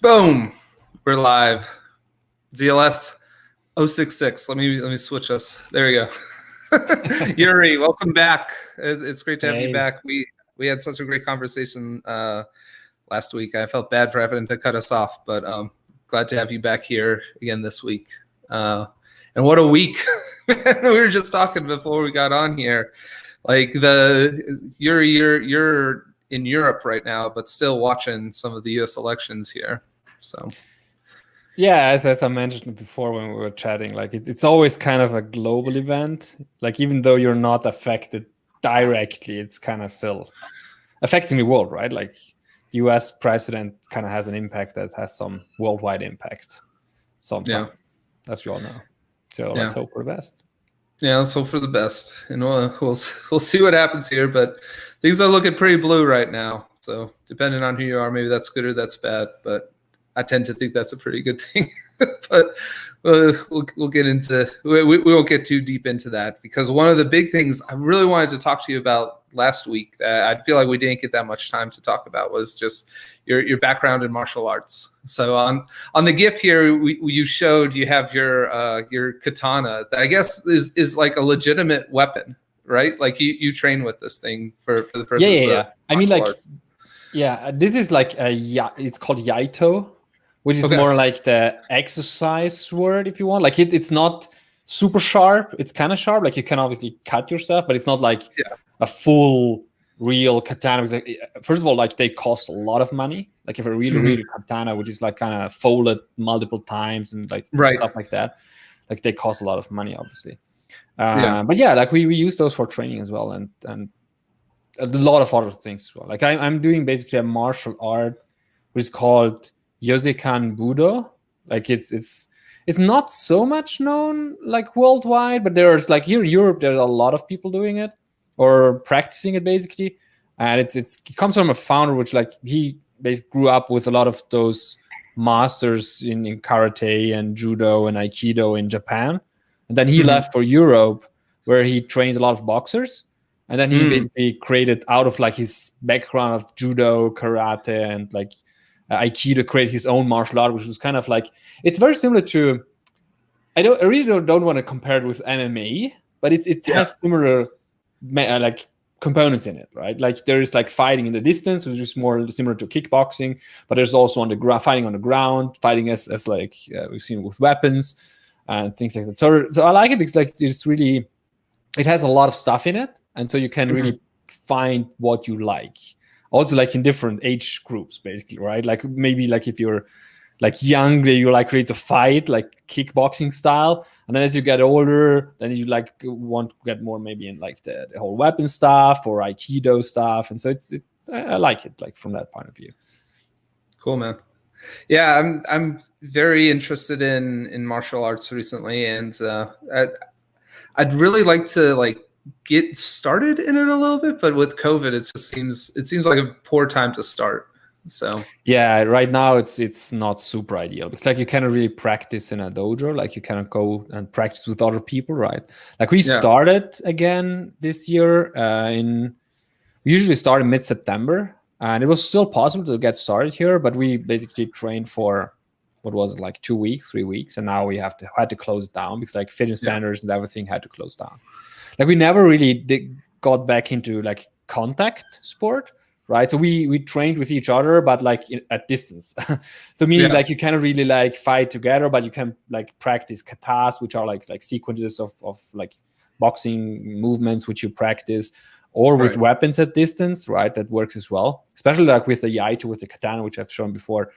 Boom. We're live. ZLS 066. Let me switch us. There we go. Juri, welcome back. It's great to have you back. We had such a great conversation last week. I felt bad for having to cut us off, but glad to have you back here again this week. And what a week. We were just talking before we got on here. Like you're in Europe right now, but still watching some of the US elections here. So yeah, as I mentioned before when we were chatting, like it's always kind of a global event. Like even though you're not affected directly, it's kind of still affecting the world, right? Like the US president kind of has an impact that has some worldwide impact sometimes, as we all know. So let's hope for the best. Yeah, let's hope for the best, and we'll see what happens here. But things are looking pretty blue right now. So depending on who you are, maybe that's good or that's bad. But I tend to think that's a pretty good thing. But we'll get into we won't get too deep into that, because one of the big things I really wanted to talk to you about last week that I feel like we didn't get that much time to talk about was just your background in martial arts. So on the GIF here, you showed you have your katana that I guess is like a legitimate weapon, right? Like you train with this thing for the purpose. Yeah. I mean, like, this is like it's called Yaito, which is more like the exercise word, if you want. Like it's not super sharp. It's kind of sharp. Like you can obviously cut yourself, but it's not like a full real katana. First of all, like they cost a lot of money. Like if a really katana, which is like kind of folded multiple times and like stuff like that, like they cost a lot of money, obviously. But yeah, like we use those for training as well, and a lot of other things as well. Like I'm doing basically a martial art which is called Yosekan Budo. Like it's not so much known like worldwide, but there's like here in Europe there's a lot of people doing it or practicing it basically, and it comes from a founder which like he basically grew up with a lot of those masters in karate and judo and aikido in Japan, and then he left for Europe where he trained a lot of boxers, and then he basically created out of like his background of judo, karate, and like aikido, create his own martial art, which was kind of like, it's very similar to, I really don't want to compare it with MMA, but it has similar like components in it, right? Like there is like fighting in the distance, which is more similar to kickboxing, but there's also on the ground, fighting on the ground, fighting as like we've seen with weapons and things like that. So I like it because like it has a lot of stuff in it, and so you can really find what you like. Also, like in different age groups, basically, right? Like maybe like if you're like young, you like ready to fight, like kickboxing style, and then as you get older, then you like want to get more maybe in like the whole weapon stuff or aikido stuff, and so I like it like from that point of view. Cool, man. Yeah, I'm very interested in martial arts recently, and I'd really like to like get started in it a little bit, but with COVID, it seems like a poor time to start. So yeah, right now it's not super ideal because like you cannot really practice in a dojo, like you cannot go and practice with other people, right? Like we started again this year we usually start in mid-September, and it was still possible to get started here, but we basically trained for what was it, like 2 weeks, 3 weeks, and now we had to close it down because like fitness centers and everything had to close down. Like we never really got back into like contact sport, right? So we trained with each other, but like at distance. So meaning like you cannot really like fight together, but you can like practice katas, which are like sequences of like boxing movements which you practice, or with weapons at distance, right? That works as well. Especially like with the Yaito, with the katana, which I've shown before.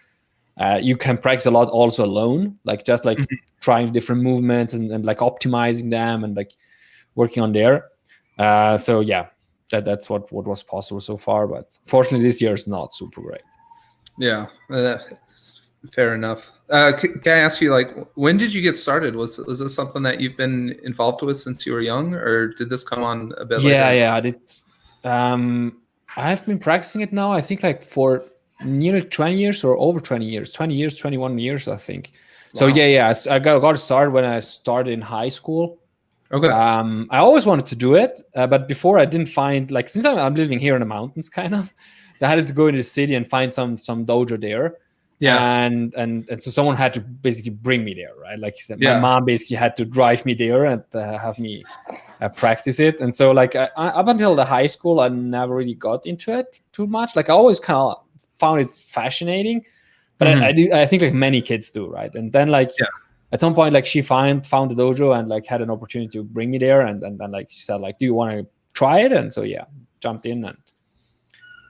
You can practice a lot also alone, like just like trying different movements and like optimizing them and like working on there. So yeah, that's what was possible so far, but fortunately this year is not super great. Yeah, fair enough. Can I ask you, like, when did you get started? Was this something that you've been involved with since you were young, or did this come on a bit later? Yeah, I did. I've been practicing it now, I think like for nearly 20 years or over 20 years, 21 years, I think. Wow. So yeah, I got started when I started in high school. Okay. I always wanted to do it, but before I didn't find, like, since I'm living here in the mountains, kind of, so I had to go into the city and find some dojo there. Yeah. And so someone had to basically bring me there, right? Like my Yeah. mom basically had to drive me there and have me practice it. And so like up until the high school, I never really got into it too much. Like I always kind of found it fascinating, but I think like many kids do, right? And then like at some point, like she found the dojo and like had an opportunity to bring me there, and then like she said like, do you want to try it? And so jumped in,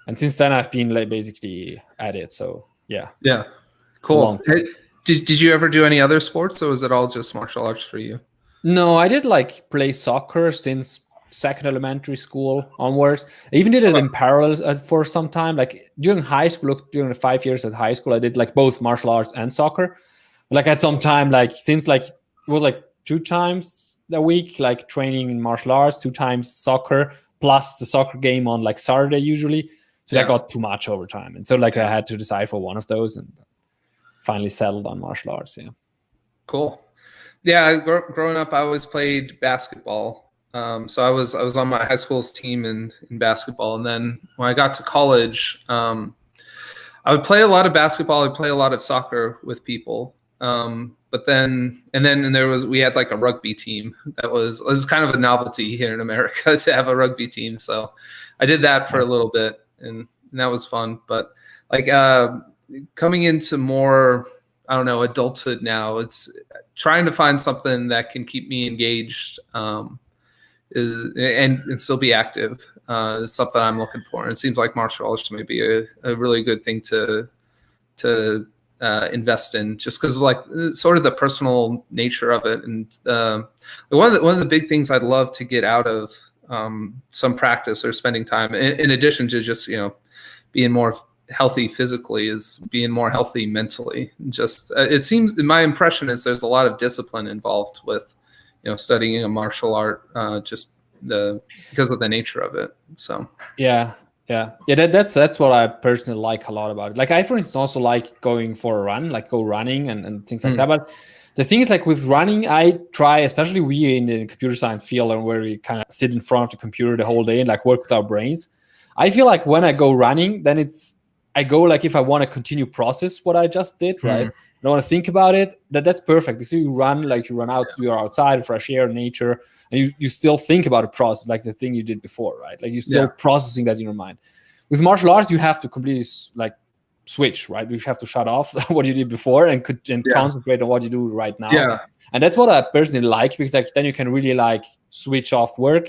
and since then I've been like basically at it. So yeah. Cool. Hey, did you ever do any other sports, or was it all just martial arts for you? No, I did like play soccer since second elementary school onwards. I even did it in parallel for some time. Like during high school, during the 5 years at high school, I did like both martial arts and soccer. But like at some time, like since like it was like 2 times a week, like training in martial arts, 2 times soccer, plus the soccer game on like Saturday usually. So that got too much over time. And so like I had to decide for one of those and finally settled on martial arts. Yeah. Cool. Yeah. Growing up, I always played basketball. So I was on my high school's team in basketball. And then when I got to college, I would play a lot of basketball. I'd play a lot of soccer with people. But then we had like a rugby team that was kind of a novelty here in America to have a rugby team. So I did that for a little bit, and that was fun. But like coming into more, I don't know, adulthood now, it's trying to find something that can keep me engaged and still be active is something I'm looking for. And it seems like martial arts may be a really good thing to invest in, just because of like sort of the personal nature of it. And one of the big things I'd love to get out of some practice or spending time, in addition to just being more healthy physically, is being more healthy mentally. Just it seems, my impression is there's a lot of discipline involved with studying a martial art, just because of the nature of it. So that's what I personally like a lot about it. Like I, for instance, also like going for a run, like go running and things like that. But the thing is, like with running, I try, especially we in the computer science field, and where we kind of sit in front of the computer the whole day and like work with our brains. I feel like when I go running, then I go like if I want to continue process what I just did, right? I don't want to think about it. That's perfect. So you run out, you're outside, fresh air, nature, and you still think about a process, like the thing you did before, right? Like you're still processing that in your mind. With martial arts, you have to completely like switch, right? You have to shut off what you did before and concentrate on what you do right now. Yeah. And that's what I personally like, because like then you can really like switch off work,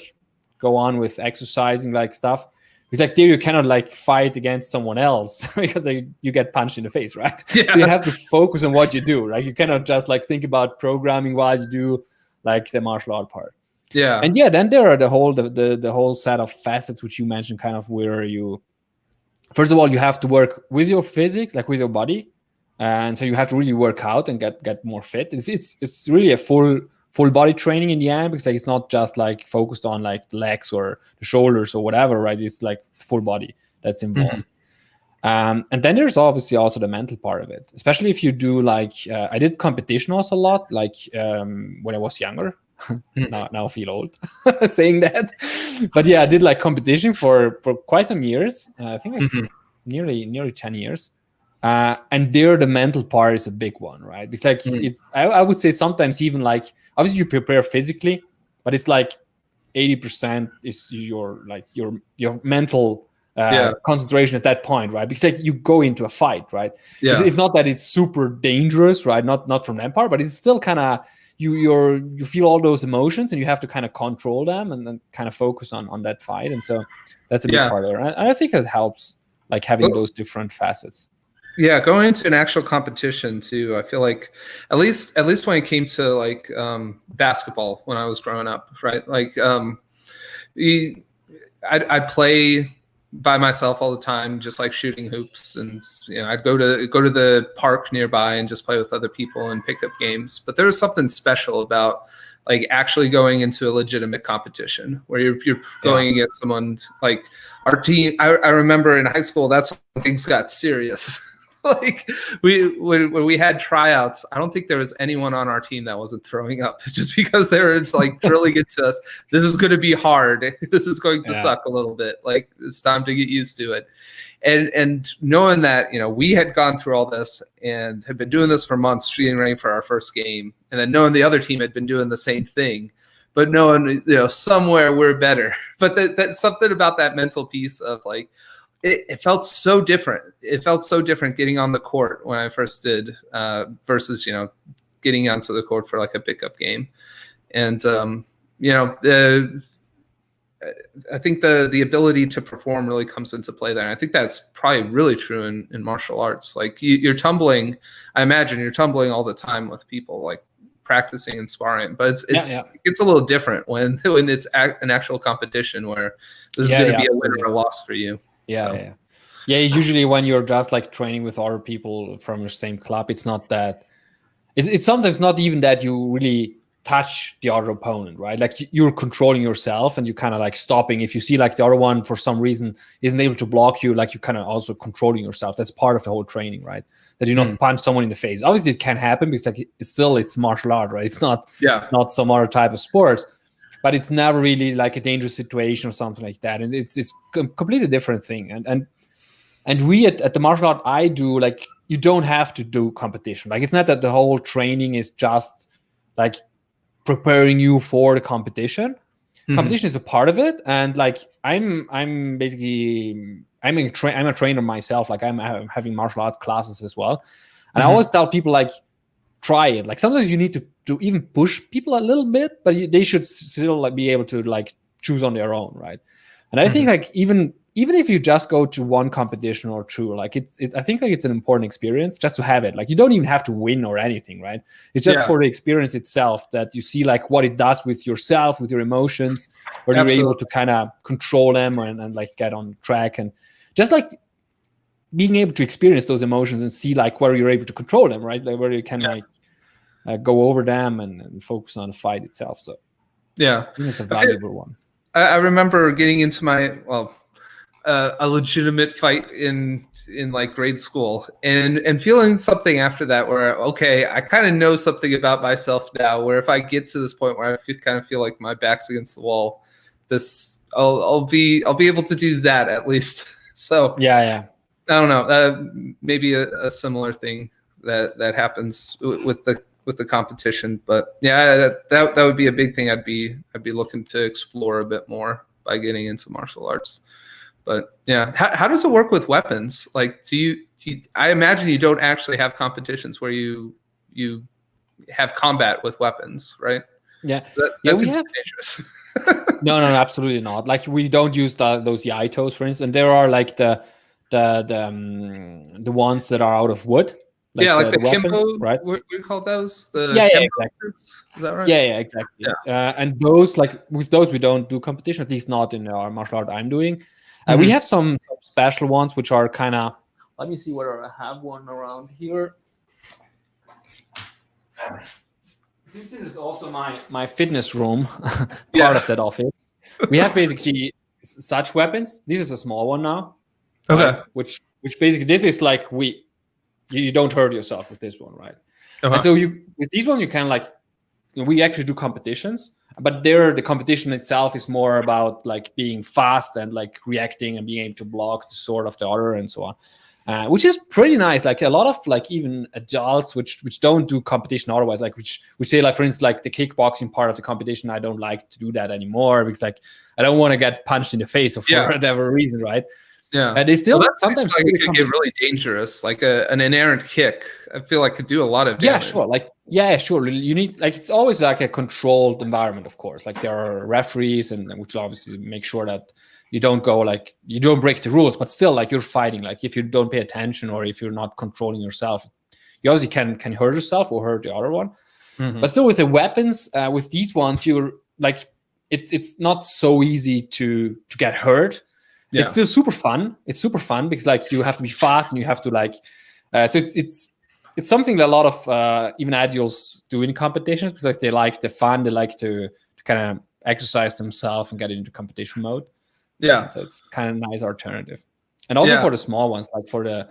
go on with exercising like stuff. Because like there you cannot like fight against someone else because you get punched in the face, right? Yeah. So you have to focus on what you do, right? You cannot just like think about programming while you do like the martial art part. Yeah. And then there are the whole set of facets which you mentioned, kind of where you, first of all, you have to work with your physics, like with your body, and so you have to really work out and get more fit. It's really a full body training in the end, because like it's not just like focused on like the legs or the shoulders or whatever, right? It's like full body that's involved. And then there's obviously also the mental part of it, especially if you do like I did competition also a lot, like when I was younger. Now I feel old saying that, but yeah, I did like competition for quite some years. I think like nearly 10 years. And there the mental part is a big one, right? It's like I would say sometimes even like obviously you prepare physically, but it's like 80% is your mental concentration at that point, right? Because like you go into a fight, right? Yeah. It's not that it's super dangerous, right? Not from that part, but it's still kind of you feel all those emotions and you have to kind of control them and then kind of focus on that fight. And so that's a big part of it. And I think it helps like having those different facets. Yeah, going into an actual competition too, I feel like at least when it came to like basketball when I was growing up, right? Like I'd play by myself all the time, just like shooting hoops, and I'd go to the park nearby and just play with other people and pick up games. But there was something special about like actually going into a legitimate competition where you're going against someone like our team. I remember in high school, that's when things got serious. Like when we had tryouts, I don't think there was anyone on our team that wasn't throwing up just because they were like drilling it to us. This is going to be hard. This is going to suck a little bit. Like it's time to get used to it. And knowing that, we had gone through all this and had been doing this for months, getting ready for our first game, and then knowing the other team had been doing the same thing, but knowing, somewhere we're better. But that's something about that mental piece of like, it felt so different. It felt so different getting on the court when I first did versus, getting onto the court for like a pickup game. And, I think the ability to perform really comes into play there. And I think that's probably really true in martial arts. Like you're tumbling, I imagine you're tumbling all the time with people, like practicing and sparring, but it's a little different when it's an actual competition where this is going to be a win or a loss for you. Yeah. Usually when you're just like training with other people from your same club, it's not that. It's sometimes not even that you really touch the other opponent, right? Like you're controlling yourself and you kind of like stopping. If you see like the other one for some reason isn't able to block you, like you kind of also controlling yourself. That's part of the whole training, right? That you not punch someone in the face. Obviously it can happen because like it's martial art, right? It's not some other type of sport, but it's never really like a dangerous situation or something like that. And it's a completely different thing. And we at the martial art I do, like you don't have to do competition. Like it's not that the whole training is just like preparing you for the competition. Competition is a part of it, and like I'm a trainer myself. Like I'm having martial arts classes as well, and I always tell people like try it. Like sometimes you need to even push people a little bit, but they should still like be able to like choose on their own, right? And I think like even if you just go to one competition or two, like it's I think like it's an important experience just to have it. Like you don't even have to win or anything, right? It's just for the experience itself that you see like what it does with yourself, with your emotions, where you're able to kind of control them and like get on track, and just like being able to experience those emotions and see like where you're able to control them, right? Like where you can like go over them and focus on the fight itself. So I think it's a valuable one. I remember getting into a legitimate fight in like grade school and feeling something after that where, okay, I kind of know something about myself now, where if I get to this point where I kind of feel like my back's against the wall, I'll be able to do that at least. So I don't know, maybe a similar thing that happens with the competition, but that would be a big thing I'd be looking to explore a bit more by getting into martial arts. But how does it work with weapons? Like, do you I imagine you don't actually have competitions where you have combat with weapons, right? Yeah, that seems dangerous. No, absolutely not. Like we don't use those yaitos, for instance. And there are like the ones that are out of wood. Like the weapons, Kimbo, right? What do you call those? Exactly. Is that right? Yeah, exactly. And those, like with those, we don't do competition, at least not in our martial art I'm doing. We have some special ones which are kind of. Let me see whether I have one around here. Since this is also my fitness room, part of that office, we have basically such weapons. This is a small one now. Okay. Right? Which basically this is like you don't hurt yourself with this one, right? And so with this one you can like we actually do competitions, but the competition itself is more about like being fast and like reacting and being able to block the sword of the other and so on, which is pretty nice. Like a lot of like even adults which don't do competition otherwise, like which say like for instance like the kickboxing part of the competition, I don't like to do that anymore because like I don't want to get punched in the face or for whatever reason, right? Yeah, they still sometimes like it can get really dangerous. Like an inerrant kick, I feel like could do a lot of damage. Sure. You need like it's always like a controlled environment, of course. Like there are referees and which obviously make sure that you don't go like you don't break the rules, but still like you're fighting. Like if you don't pay attention or if you're not controlling yourself, you obviously can hurt yourself or hurt the other one. But still with the weapons, with these ones, you're like it's not so easy to get hurt. Yeah. It's still super fun. It's super fun because like you have to be fast and you have to like so it's something that a lot of even adults do in competitions because like they like the fun, they like to kind of exercise themselves and get into competition mode. So it's kind of a nice alternative. And also for the small ones, like for the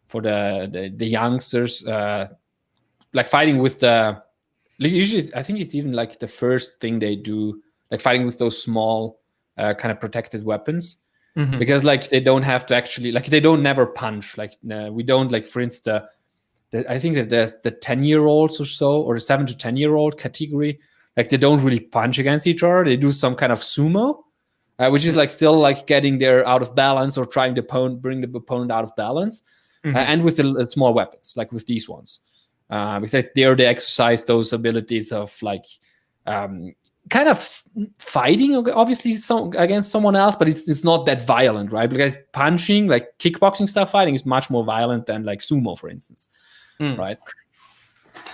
for the youngsters, like fighting with the. Usually, I think it's even like the first thing they do, like fighting with those small kind of protected weapons, because like they don't have to actually, like they don't never punch. Like we don't, like, for instance, I think that there's the 10-year-olds or so, or the 7 to 10-year-old category, like they don't really punch against each other. They do some kind of sumo, which is like still like getting there out of balance or trying to bring the opponent out of balance, and with the small weapons, like with these ones. Because there they exercise those abilities of like kind of fighting, obviously, against someone else, but it's not that violent, right? Because punching, like kickboxing style fighting, is much more violent than like sumo, for instance, right?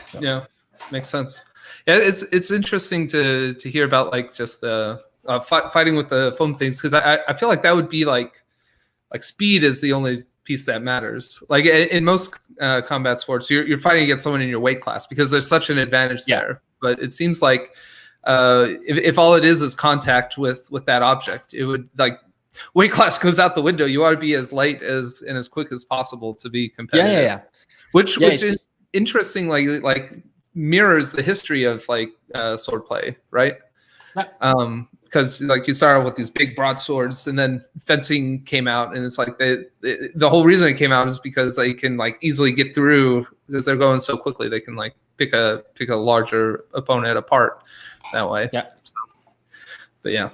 So. Yeah, makes sense. Yeah, it's interesting to hear about like just the fighting with the foam things, because I feel like that would be like speed is the only piece that matters. Like in most combat sports, you're fighting against someone in your weight class because there's such an advantage there. But it seems like if all it is contact with that object, it would, like, weight class goes out the window. You ought to be as light and as quick as possible to be competitive. Yeah. Which is interesting. Like mirrors the history of like swordplay, right? Because like you started with these big broadswords, and then fencing came out, and it's like the whole reason it came out is because they can like easily get through, because they're going so quickly. They can like pick a larger opponent apart that way. Yeah. So, but yeah,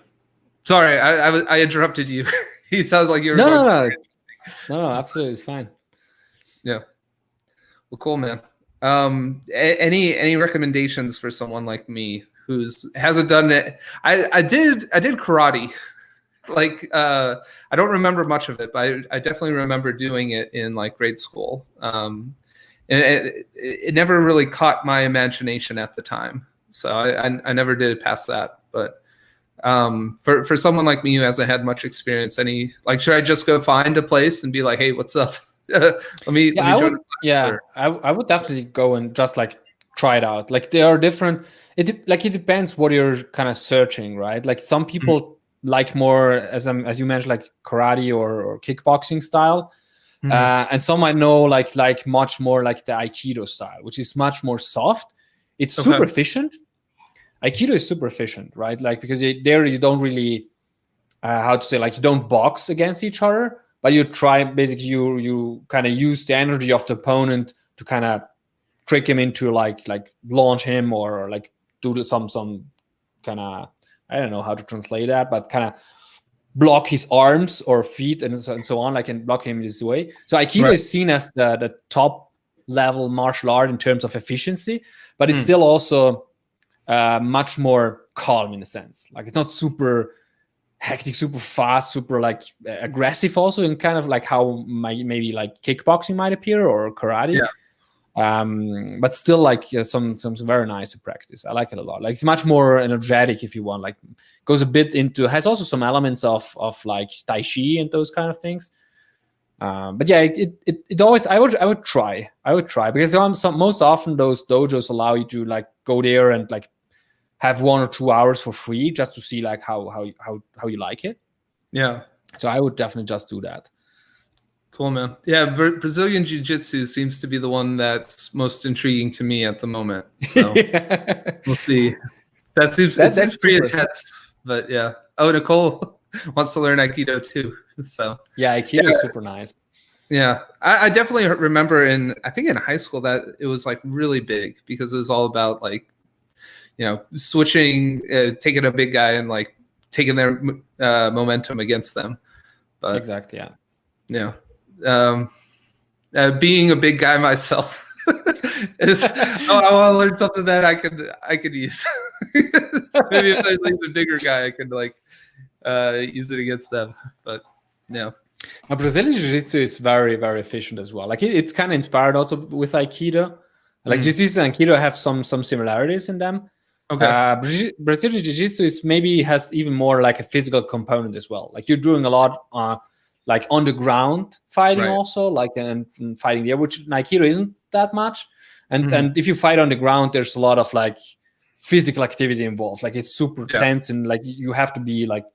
sorry, I interrupted you. You sounded like you were no, absolutely, it's fine. Yeah. Well, cool, man. Any recommendations for someone like me who hasn't done it? I did karate. Like I don't remember much of it, but I definitely remember doing it in like grade school. And it never really caught my imagination at the time, so I never did past that. But for someone like me who hasn't had much experience, should I just go find a place and be like, hey, what's up? let me join. I would definitely go and just like try it out. Like there are different. It depends what you're kind of searching, right? Like some people like more, as you mentioned, like karate or kickboxing style, and some I know like much more like the Aikido style, which is much more soft. It's super efficient. Aikido is super efficient, right? Like because there you don't really you don't box against each other, but you try, basically you kind of use the energy of the opponent to kind of trick him into like launch him, or like do some kind of, I don't know how to translate that, but kind of block his arms or feet and so on, like, and block him this way. So Aikido is seen as the top level martial art in terms of efficiency, but it's still also much more calm in a sense. Like it's not super hectic, super fast, super like aggressive also, in kind of like how maybe like kickboxing might appear, or karate. But still like some very nice to practice. I like it a lot. Like it's much more energetic, if you want, like goes a bit into, has also some elements of like tai chi and those kind of things. But yeah, it always, I would try because most often those dojos allow you to like go there and like have 1 or 2 hours for free just to see like how you like it. Yeah. So I would definitely just do that. Cool, man. Yeah, Brazilian Jiu-Jitsu seems to be the one that's most intriguing to me at the moment. So we'll see. That seems pretty intense, but yeah. Oh, Nicole wants to learn Aikido too. So yeah, Aikido is super nice. Yeah, I definitely remember I think in high school that it was like really big, because it was all about like, switching, taking a big guy and like taking their momentum against them. But exactly, yeah. Yeah. Being a big guy myself, I want to learn something that I could use. Maybe if I was a bigger guy, I could like use it against them. But yeah. Brazilian Jiu-Jitsu is very, very efficient as well. Like it's kind of inspired also with Aikido. Like Jiu-Jitsu and Aikido have some similarities in them. Okay. Brazilian Jiu-Jitsu has even more like a physical component as well. Like you're doing a lot like on the ground fighting also, like and fighting there, which Aikido isn't that much. And if you fight on the ground, there's a lot of like physical activity involved. Like it's super tense, and like you have to be like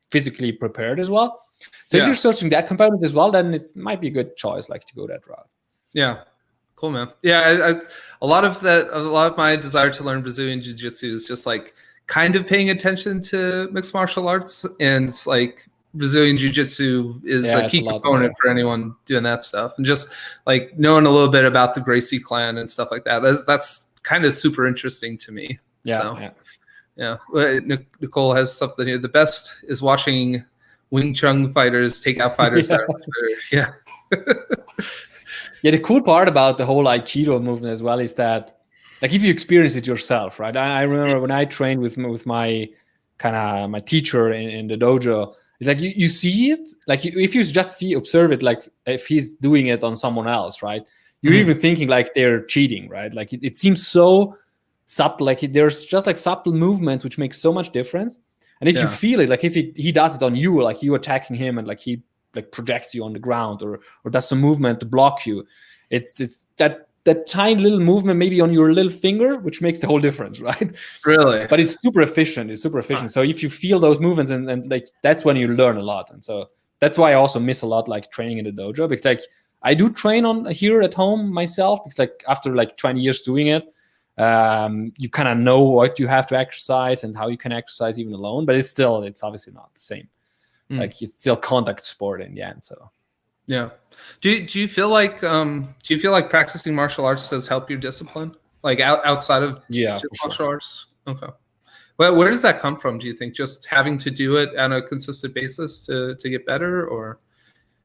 physically prepared as well. So if you're searching that component as well, then it might be a good choice, like to go that route. Yeah. Cool, man. Yeah, a lot of my desire to learn Brazilian Jiu-Jitsu is just like kind of paying attention to mixed martial arts, and like Brazilian Jiu-Jitsu is a It's a key lot component more. for anyone doing that stuff, and just like knowing a little bit about the Gracie clan and stuff like that. That's kind of super interesting to me. So yeah. Well, Nicole has something here. The best is watching Wing Chun fighters take out fighters that are much better. Yeah. Yeah, the cool part about the whole Aikido movement as well is that, like, if you experience it yourself, right? I remember when I trained with my my teacher in the dojo, it's like you see it, like if you just observe it, like if he's doing it on someone else, right? You're even thinking like they're cheating, right? Like it seems so subtle, like there's just like subtle movements which make so much difference. And if you feel it, like if he does it on you, like you attacking him, and like he like projects you on the ground, or does some movement to block you, it's that tiny little movement maybe on your little finger which makes the whole difference, right? Really? But it's super efficient. So if you feel those movements, and like that's when you learn a lot. And so that's why I also miss a lot like training in the dojo, because like I do train on here at home myself, because like after like 20 years doing it, you kind of know what you have to exercise and how you can exercise even alone, but it's obviously not the same. Like it's still contact sport in the end. So yeah. Do you feel like practicing martial arts does help your discipline, like outside of just martial arts? Okay. Well, where does that come from, do you think? Just having to do it on a consistent basis to get better, or?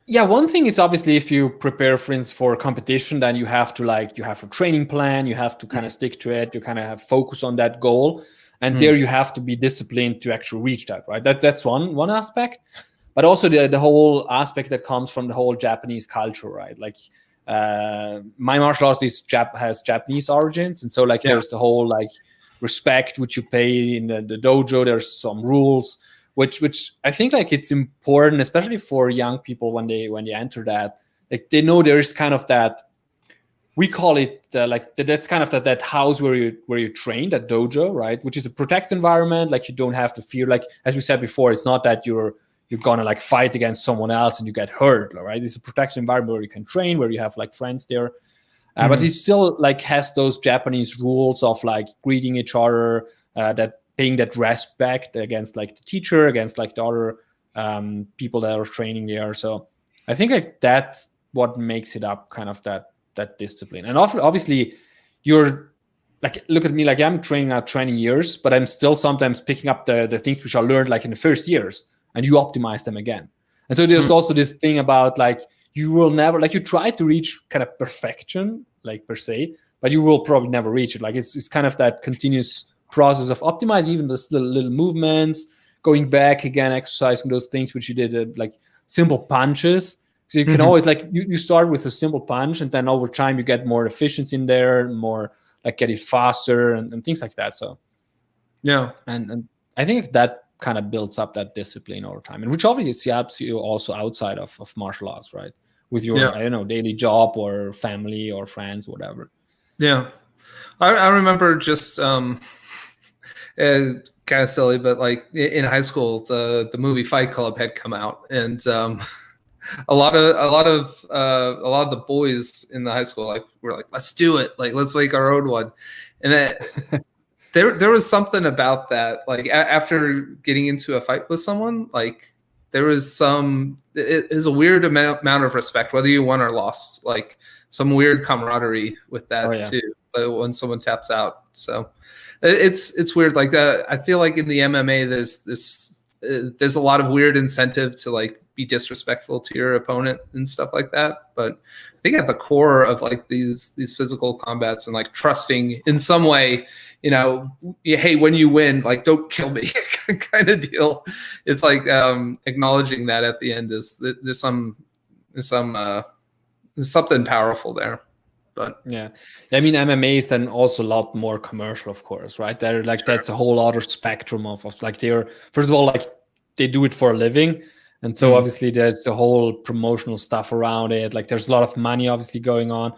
Yeah, one thing is obviously if you prepare, for instance, for a competition, then you have a training plan, you have to kind of stick to it, you kind of have focus on that goal, and there you have to be disciplined to actually reach that, right? That's one aspect, but also the whole aspect that comes from the whole Japanese culture, right? Like my martial arts has Japanese origins, and so like there's the whole like respect which you pay in the dojo. There's some rules which I think like it's important, especially for young people when they enter that, like they know there's kind of that, we call it that's kind of that house where you train, that dojo, right? Which is a protected environment. Like you don't have to fear, like as we said before, it's not that you're gonna like fight against someone else and you get hurt, right? It's a protected environment where you can train, where you have like friends there. But it still like has those Japanese rules of like greeting each other, that paying that respect against like the teacher, against like the other people that are training there. So I think like that's what makes it up, kind of that discipline. And obviously you're like, look at me, like I'm training now 20 years, but I'm still sometimes picking up the things which I learned like in the first years, and you optimize them again. And so there's also this thing about like, you will never, like you try to reach kind of perfection, like per se, but you will probably never reach it. Like it's kind of that continuous process of optimizing even those little movements, going back again, exercising those things which you did, like simple punches. So you can always like, you start with a simple punch, and then over time you get more efficiency in there, more like get it faster and things like that. So yeah, and I think that kind of builds up that discipline over time, and which obviously helps you also outside of martial arts, right? With your I don't know, daily job or family or friends, whatever. Yeah, I remember just kind of silly, but like in high school, the movie Fight Club had come out, and a lot of the boys in the high school like were like, let's do it, like let's make our own one, and there was something about that, like after getting into a fight with someone, like there was it was a weird amount of respect, whether you won or lost, like some weird camaraderie with that too, when someone taps out. So it's weird. Like I feel like in the MMA, there's a lot of weird incentive to like be disrespectful to your opponent and stuff like that. But I think at the core of like these physical combats and like trusting in some way, you know, hey, when you win, like don't kill me kind of deal. It's like acknowledging that at the end is there's something powerful there. But yeah, I mean MMA is then also a lot more commercial, of course, right? They're like that's a whole other spectrum of like they're, first of all, like they do it for a living, and so obviously there's the whole promotional stuff around it. Like there's a lot of money obviously going on,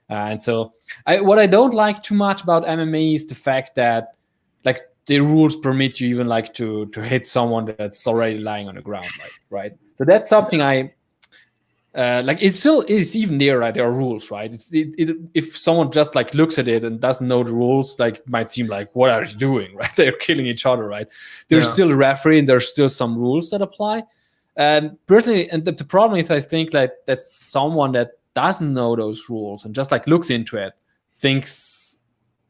and so what I don't like too much about MMA is the fact that like the rules permit you even like to hit someone that's already lying on the ground, right? So that's something I like it still is even there, right? There are rules, right? If someone just like looks at it and doesn't know the rules, like it might seem like, what are you doing, right? They're killing each other, right? There's still a referee and there's still some rules that apply. Personally, and the problem is, I think like that someone that doesn't know those rules and just like looks into it thinks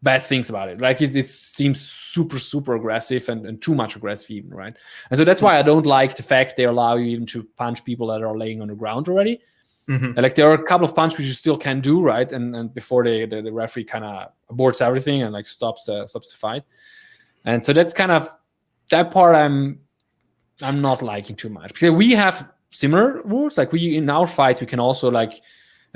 bad things about it. Like it seems super aggressive and too much aggressive even, right? And so that's why I don't like the fact they allow you even to punch people that are laying on the ground already. Mm-hmm. Like there are a couple of punches which you still can do, right? And before the referee kind of aborts everything and like stops the fight. And so that's kind of that part I'm not liking too much, because we have similar rules. Like we in our fights we can also like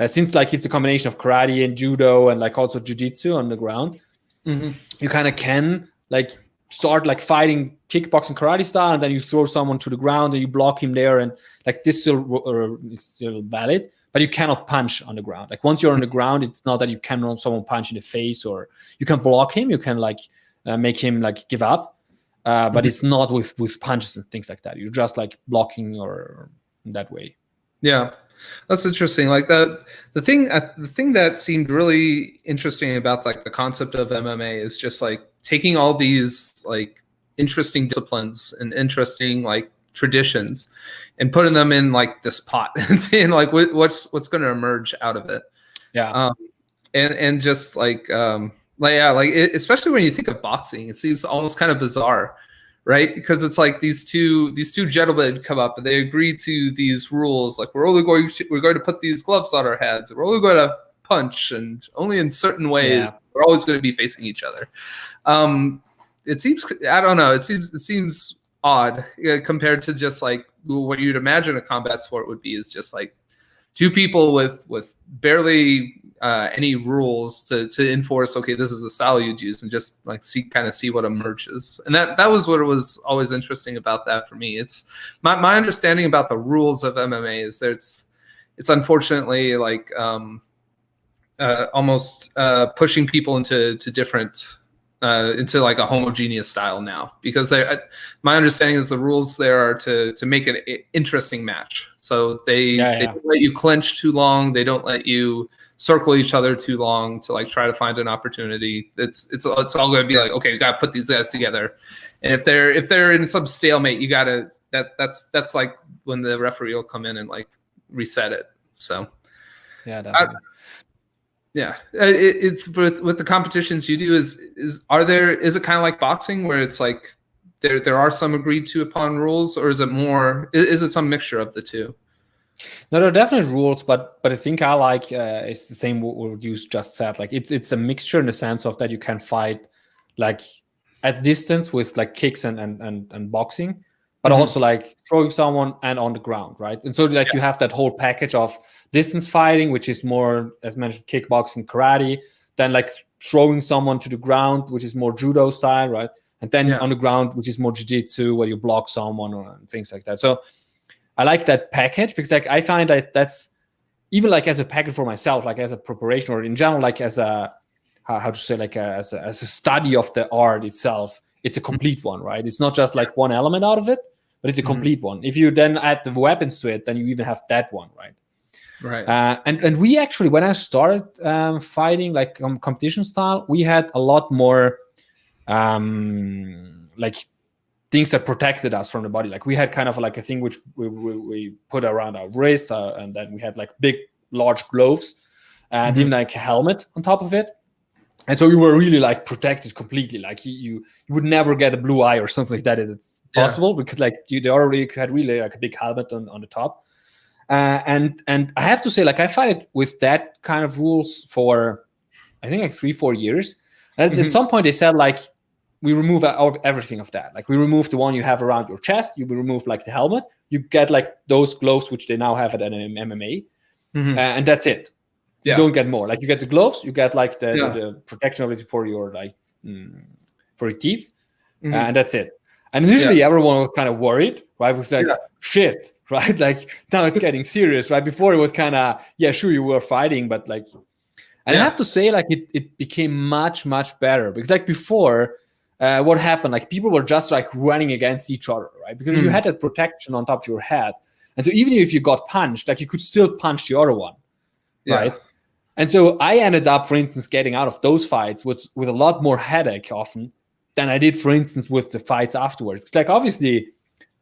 since like it's a combination of karate and judo and like also jiu-jitsu on the ground, you kind of can like start like fighting kickboxing karate style, and then you throw someone to the ground and you block him there, and like this is still valid, but you cannot punch on the ground. Like once you're on the ground, it's not that you cannot someone punch in the face, or you can block him, you can like make him like give up, but it's not with punches and things like that. You're just like blocking or that way. Yeah. That's interesting. Like the thing that seemed really interesting about like the concept of MMA is just like taking all these like interesting disciplines and interesting like traditions and putting them in like this pot and seeing like what's going to emerge out of it. Yeah. And just like especially when you think of boxing, it seems almost kind of bizarre. Right, because it's like these two gentlemen come up and they agree to these rules. Like we're going to put these gloves on our heads. We're only going to punch, and only in certain ways. Yeah. We're always going to be facing each other. It seems, I don't know. It seems odd compared to just like what you'd imagine a combat sport would be. Is just like two people with barely any rules to enforce. Okay, this is the style you'd use, and just like see what emerges. And that was what was always interesting about that for me. It's my understanding about the rules of MMA is that it's unfortunately like almost pushing people into different into like a homogeneous style now, because my understanding is the rules there are to make an interesting match. So they don't let you clinch too long. They don't let you circle each other too long to like try to find an opportunity. It's all going to be like, okay, we got to put these guys together. And if they're in some stalemate, you got to that's like when the referee will come in and like reset it. So yeah, definitely. It's with the competitions you do is it kind of like boxing where it's like there are some agreed to upon rules, or is it some mixture of the two? No, there are definitely rules, but I think I like it's the same what you just said. Like it's a mixture in the sense of that you can fight like at distance with like kicks and boxing, but also like throwing someone and on the ground, right? And so like you have that whole package of distance fighting, which is more, as mentioned, kickboxing, karate, then like throwing someone to the ground, which is more judo style, right? And then on the ground, which is more jiu-jitsu, where you block someone or things like that. So I like that package because like I find that that's even like as a package for myself, like as a preparation or in general, like as a how to say, like as a study of the art itself, it's a complete one, right? It's not just like one element out of it, but it's a complete one. If you then add the weapons to it, then you even have that one, right? Right. And we actually, when I started fighting like competition style, we had a lot more like things that protected us from the body. Like we had kind of like a thing which we put around our wrist, and then we had like big, large gloves, and even like a helmet on top of it. And so we were really like protected completely. Like you would never get a blue eye or something like that. It's possible because like they already had really like a big helmet on the top. And I have to say, like I fight it with that kind of rules for I think like 3-4 years. And at some point they said like we remove everything of that. Like we remove the one you have around your chest. You remove like the helmet. You get like those gloves which they now have at an MMA, and that's it. You don't get more. Like you get the gloves. You get like the protection of it for your like for your teeth, and that's it. And initially everyone was kind of worried, right? It was like shit, right? Like now it's getting serious, right? Before it was kind of sure you were fighting, but like, and I have to say like it became much better because like before. What happened? Like people were just like running against each other, right? Because you had that protection on top of your head, And so even if you got punched, like you could still punch the other one, right? Yeah. And so I ended up, for instance, getting out of those fights with a lot more headache often than I did, for instance, with the fights afterwards. It's like, obviously,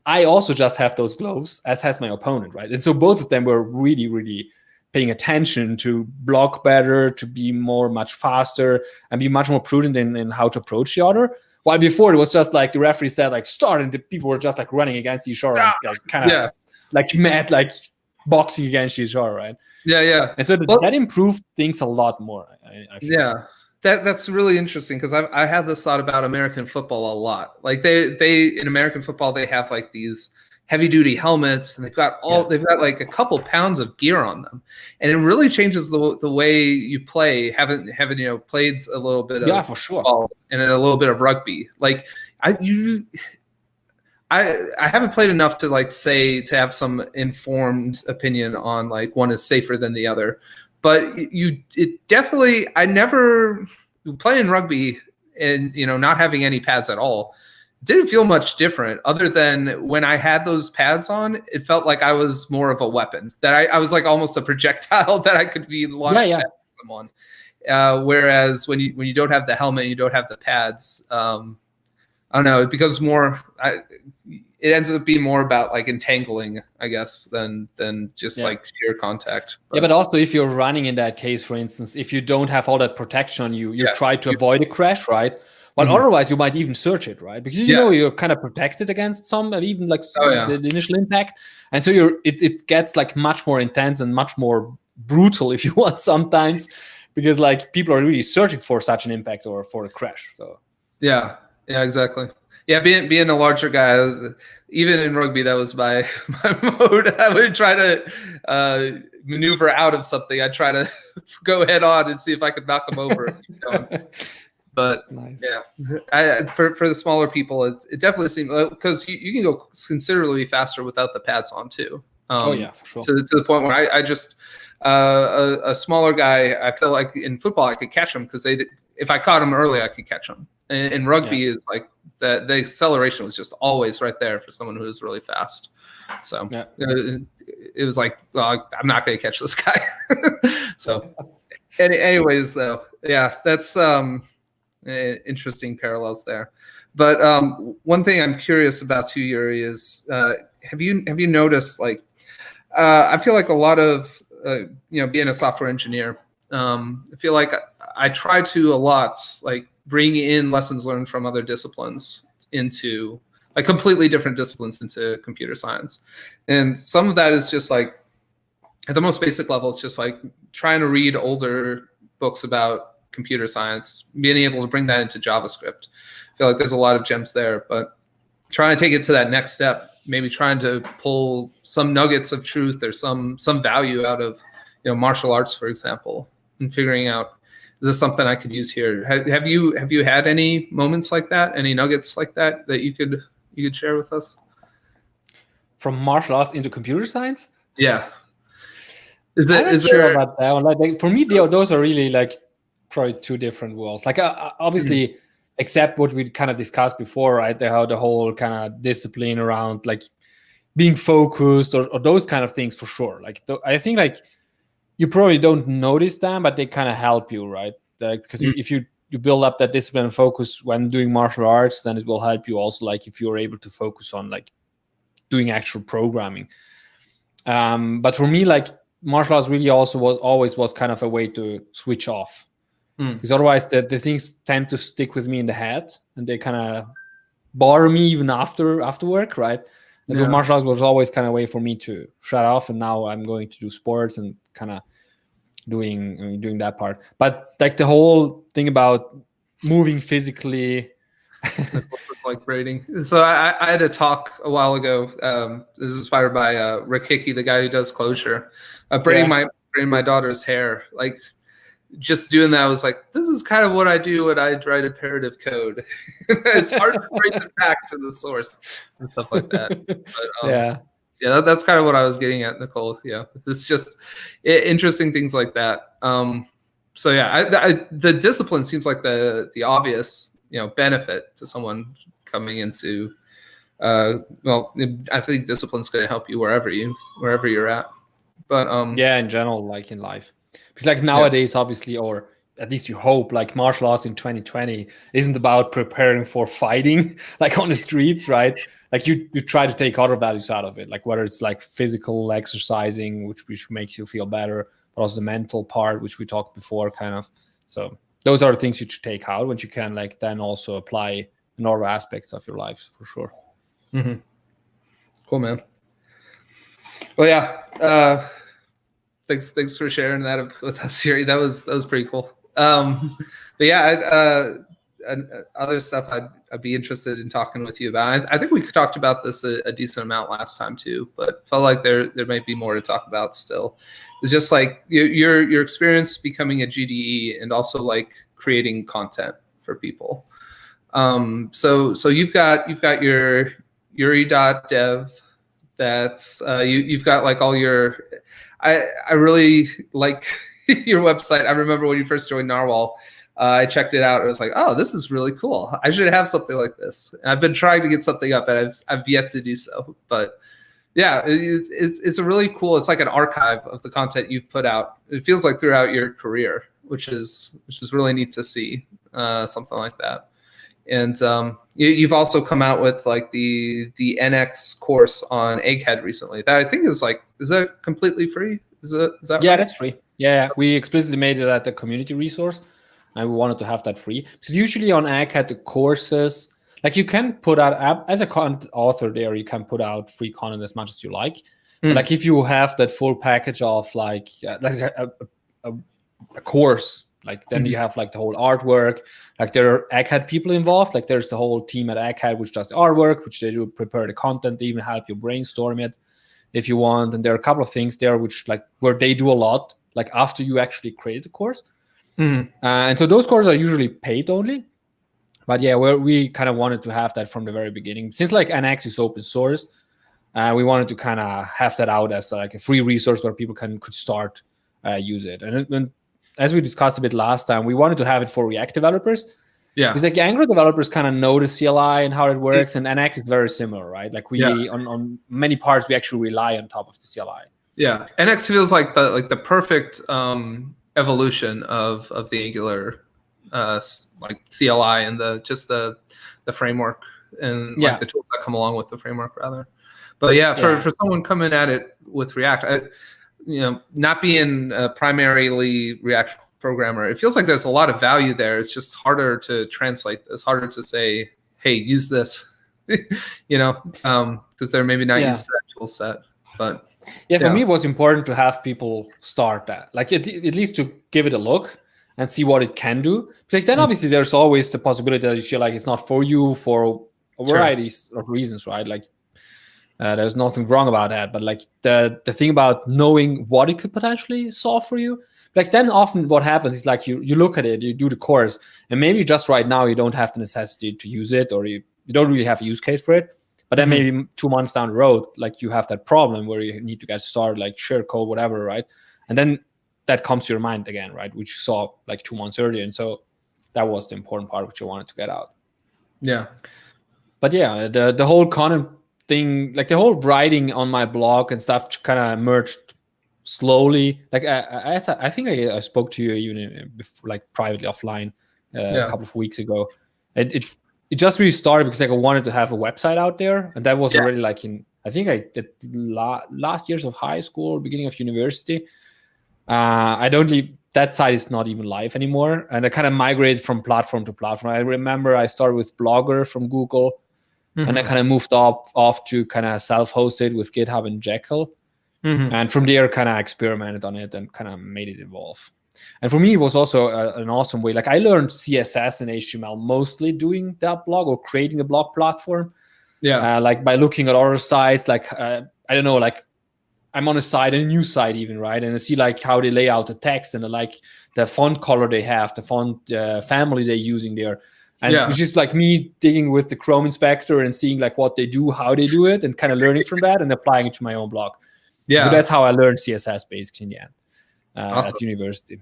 I also just have those gloves, as has my opponent, right? And so both of them were really, really paying attention to block better, to be much faster, and be much more prudent in how to approach the other. While before it was just like the referee said, like, start, and the people were just like running against each other, and like, kind of like mad, like boxing against each other, right? Yeah. And so that improved things a lot more. I feel. Yeah. That's really interesting, because I had this thought about American football a lot. Like they in American football, they have like these heavy duty helmets, and they've got like a couple pounds of gear on them, and it really changes the way you play. Having played a little bit of for sure, football and a little bit of rugby. Like I haven't played enough to like say to have some informed opinion on like one is safer than the other. But I never playing rugby and not having any pads at all didn't feel much different, other than when I had those pads on, it felt like I was more of a weapon, that I was like almost a projectile that I could be launched at someone. Whereas when you don't have the helmet, you don't have the pads, I don't know, it becomes more. It ends up being more about like entangling, I guess, than just like sheer contact. But also if you're running in that case, for instance, if you don't have all that protection on you try to avoid a crash, right? Well, otherwise you might even search it, right? Because you're kind of protected against some, even like the initial impact, and so it gets like much more intense and much more brutal, if you want, sometimes, because like people are really searching for such an impact or for a crash. So yeah, exactly. Yeah, being a larger guy, even in rugby, that was my mode. I would try to maneuver out of something. I'd try to go head on and see if I could knock them over. But nice. For the smaller people, it definitely seems, because you can go considerably faster without the pads on too. For sure. To the point where I just a smaller guy, I feel like in football I could catch them, because if I caught them early, I could catch them. And rugby is like the acceleration was just always right there for someone who was really fast. So it was like, well, I'm not going to catch this guy. So anyways, though, that's interesting parallels there. But one thing I'm curious about too, Juri, is have you noticed, like, I feel like a lot of being a software engineer, I feel like I try to a lot like bring in lessons learned from other disciplines into like completely different disciplines into computer science. And some of that is just like at the most basic level, it's just like trying to read older books about computer science, being able to bring that into JavaScript. I feel like there's a lot of gems there, but trying to take it to that next step, maybe trying to pull some nuggets of truth or some value out of martial arts, for example, and figuring out, is this something I could use here? Have you had any moments like that? Any nuggets like that you could share with us? From martial arts into computer science? Yeah. I'm not sure about that one. Like, for me, those are really like probably two different worlds. Like obviously, except what we kind of discussed before, right? How the whole kind of discipline around like being focused or those kind of things, for sure. Like I think like you probably don't notice them, but they kind of help you, right? Because if you build up that discipline and focus when doing martial arts, then it will help you also, like if you're able to focus on like doing actual programming. But for me, like martial arts really also was kind of a way to switch off, because otherwise the things tend to stick with me in the head and they kind of bother me even after work, right? And so martial arts was always kind of a way for me to shut off, and now I'm going to do sports and kind of doing that part. But like the whole thing about moving physically, it's like braiding. So I had a talk a while ago. This is inspired by Rick Hickey, the guy who does Closure. Braiding my daughter's hair. Like just doing that was like, this is kind of what I do when I write imperative code. It's hard to trace it back to the source and stuff like that. But, yeah, that's kind of what I was getting at, Nicole. Yeah, it's just interesting things like that. So yeah, the discipline seems like the obvious benefit to someone coming into well, I think discipline's going to help you wherever you're at. But yeah, in general, like in life, because like nowadays, obviously, or at least you hope, like martial arts in 2020 isn't about preparing for fighting, like on the streets, right? Like you try to take other values out of it, like whether it's like physical exercising, which makes you feel better, but also the mental part, which we talked before, kind of. So those are the things you should take out, which you can like then also apply in other aspects of your life for sure. Mm-hmm. Cool, man. Well, yeah. Thanks for sharing that with us, Juri. That was pretty cool. But yeah, other stuff I'd be interested in talking with you about. I think we talked about this a decent amount last time too, but felt like there might be more to talk about still. It's just like your experience becoming a GDE and also like creating content for people. So you've got your Yuri.dev. That's you've got like all your. I really like your website. I remember when you first joined Narwhal, I checked it out. I was like, oh, this is really cool. I should have something like this. And I've been trying to get something up, and I've yet to do so. But yeah, it's a really cool. It's like an archive of the content you've put out. It feels like throughout your career, which is really neat to see something like that. And you've also come out with like the NX course on Egghead recently. That I think is that completely free? Is that yeah, right? that's free. Yeah, we explicitly made it at the community resource, and we wanted to have that free. Because usually on Egghead, the courses, like you can put out, as a content author there, you can put out free content as much as you like. But like if you have that full package of like a course, like then you have like the whole artwork, like there are Egghead people involved, like there's the whole team at Egghead which does the artwork, which they do prepare the content, they even help you brainstorm it if you want. And there are a couple of things there which like where they do a lot, like after you actually create the course. And so those courses are usually paid only. But yeah, we kind of wanted to have that from the very beginning. Since like NX is open source, we wanted to kind of have that out as like a free resource where people could start use it. And as we discussed a bit last time, we wanted to have it for React developers. Yeah, because like Angular developers kind of know the CLI and how it works, and NX is very similar, right? Like on many parts we actually rely on top of the CLI. Yeah, NX feels like the perfect evolution of the Angular like CLI and the framework and like the tools that come along with the framework rather. But for someone coming at it with React, not being a primarily React programmer, it feels like there's a lot of value there. It's just harder to translate this, harder to say, hey, use this, because they're maybe not used to that tool set. But for me, it was important to have people start that, like at least to give it a look and see what it can do. Like then obviously there's always the possibility that you feel like it's not for you for a variety of reasons, right? Like there's nothing wrong about that. But like the thing about knowing what it could potentially solve for you, like then often what happens is like you look at it, you do the course, and maybe just right now you don't have the necessity to use it, or you don't really have a use case for it. But then maybe 2 months down the road, like you have that problem where you need to get started, like share code, whatever, right? And then that comes to your mind again, right? Which you saw like 2 months earlier. And so that was the important part which I wanted to get out. Yeah. But yeah, the whole content thing, like the whole writing on my blog and stuff kind of emerged slowly. Like I think I spoke to you even before, like privately offline a couple of weeks ago. It just really started because like I wanted to have a website out there. And that was already like I think I did last years of high school, beginning of university. I don't leave, that site is not even live anymore. And I kind of migrated from platform to platform. I remember I started with Blogger from Google, and I kind of moved off to kind of self-hosted with GitHub and Jekyll. And from there, kind of experimented on it and kind of made it evolve. And for me, it was also an awesome way. Like I learned CSS and HTML mostly doing that blog or creating a blog platform. Like by looking at other sites, like I don't know, like I'm on a site, a new site even, right? And I see like how they lay out the text and like the font color they have, the font family they're using there. And it's just like me digging with the Chrome inspector and seeing like what they do, how they do it, and kind of learning from that and applying it to my own blog. So that's how I learned CSS basically in the end at university.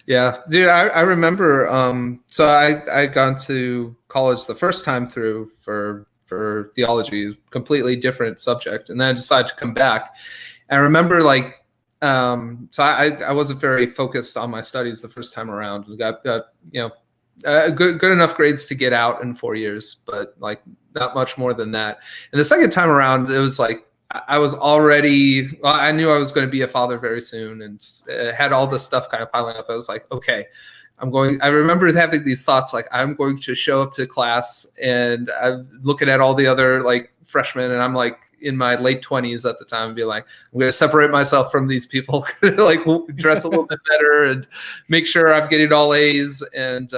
Yeah, dude, I remember. So I gone to college the first time through for for theology, completely different subject. And then I decided to come back. And I remember like, so I wasn't very focused on my studies the first time around. We got good enough grades to get out in 4 years, but like not much more than that. And the second time around, it was like, I was already, well, I knew I was going to be a father very soon, and had all this stuff kind of piling up. I was like, okay, I remember having these thoughts like, I'm going to show up to class, and I'm looking at all the other like freshmen, and I'm like in my late 20s at the time, and be like, I'm going to separate myself from these people, like dress a little bit better and make sure I'm getting all A's. And